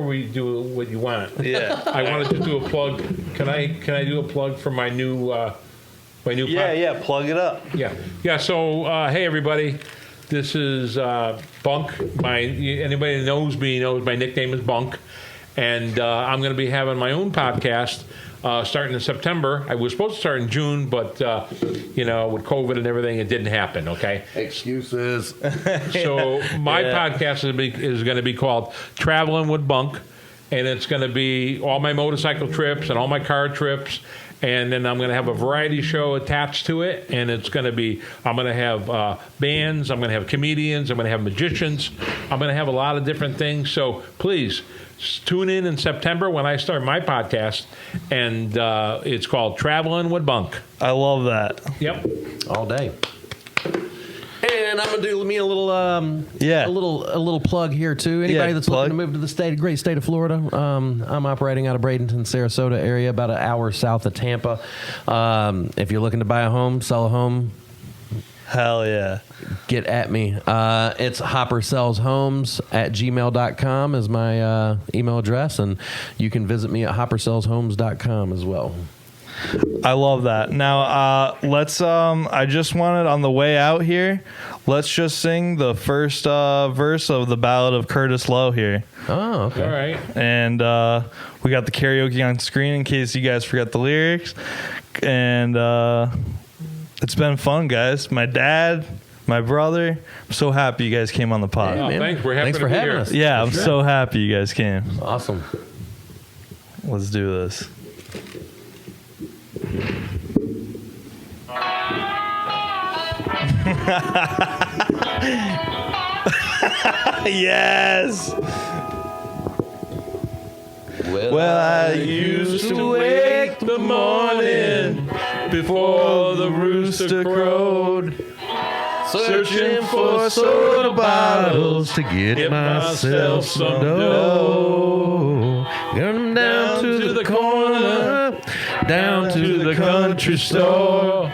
[SPEAKER 3] we do what you want,
[SPEAKER 2] yeah.
[SPEAKER 3] I wanted to do a plug. Can I do a plug for my new
[SPEAKER 2] Yeah, plug it up.
[SPEAKER 3] Yeah. So hey everybody, this is Bunk. Anybody that knows me knows my nickname is Bunk, and I'm going to be having my own podcast starting in September. I was supposed to start in June, but with COVID and everything, it didn't happen. Okay.
[SPEAKER 1] Excuses.
[SPEAKER 3] So my podcast is going to be called Traveling with Bunk, and it's going to be all my motorcycle trips and all my car trips. And then I'm going to have a variety show attached to it. And it's going to be, I'm going to have bands, I'm going to have comedians, I'm going to have magicians. I'm going to have a lot of different things. So please tune in September when I start my podcast. And it's called Traveling with Bunk.
[SPEAKER 2] I love that.
[SPEAKER 3] Yep.
[SPEAKER 1] All day. And I'm gonna do me a little a little plug here too. Anybody that's looking to move to the great state of Florida, I'm operating out of Bradenton, Sarasota area, about an hour south of Tampa. If you're looking to buy a home, sell a home,
[SPEAKER 2] hell yeah,
[SPEAKER 1] get at me. It's hoppersellshomes@gmail.com is my email address, and you can visit me at hoppersellshomes.com as well.
[SPEAKER 2] I love that. Now, let's. I just wanted on the way out here. Let's just sing the first verse of the Ballad of Curtis Lowe here.
[SPEAKER 1] Oh, okay.
[SPEAKER 3] All right.
[SPEAKER 2] And we got the karaoke on screen in case you guys forgot the lyrics. And it's been fun, guys. My dad, my brother. I'm so happy you guys came on the pod.
[SPEAKER 3] Oh, thanks. We're happy
[SPEAKER 1] Thanks
[SPEAKER 3] to
[SPEAKER 1] for
[SPEAKER 3] be
[SPEAKER 1] having
[SPEAKER 3] here.
[SPEAKER 1] us.
[SPEAKER 2] Yeah, I'm so happy you guys came.
[SPEAKER 1] Awesome.
[SPEAKER 2] Let's do this. Yes. Well, I used to wake the morning before the rooster crowed, searching for soda bottles to get myself some dough. Got them down to the corner, down to the country store.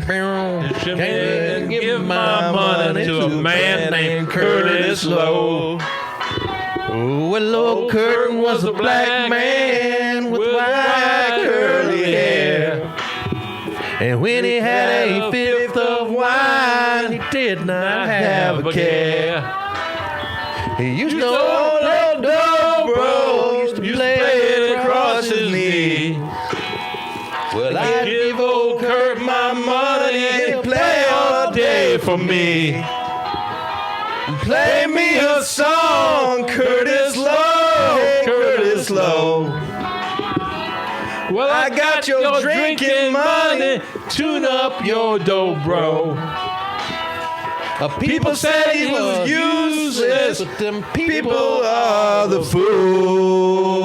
[SPEAKER 2] And give my money to a man named Curtis Lowe. Oh, well, old Curtin was a black man with white curly hair. And when he had a fifth of wine, he did not have a care. He used to hold old dobro, used to play it across his knee. Well, I'd give old Kurt my money and play all day for me. Play me a song, Curtis Lowe, Curtis Lowe. Well, I got your drinking money, tune up your dobro. People said he was useless, but them people are the fools.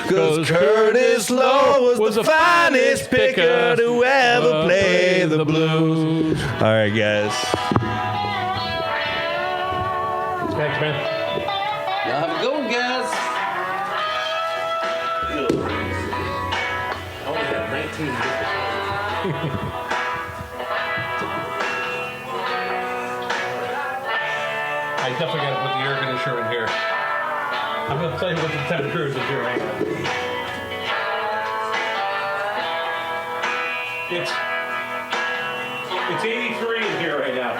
[SPEAKER 2] 'Cause Curtis Lowe was the finest picker to ever play the blues. All right, guys.
[SPEAKER 3] Thanks, man.
[SPEAKER 1] Y'all have a good one, guys. I only have 19.
[SPEAKER 3] definitely got to put the air conditioner in here. I'm going to play with the temperatures in here right now. It's 83 in here right now.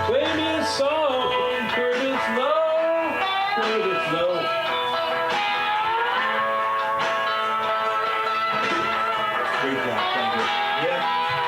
[SPEAKER 3] Play me a song for the snow, for the snow. Great job, thank you. Yeah.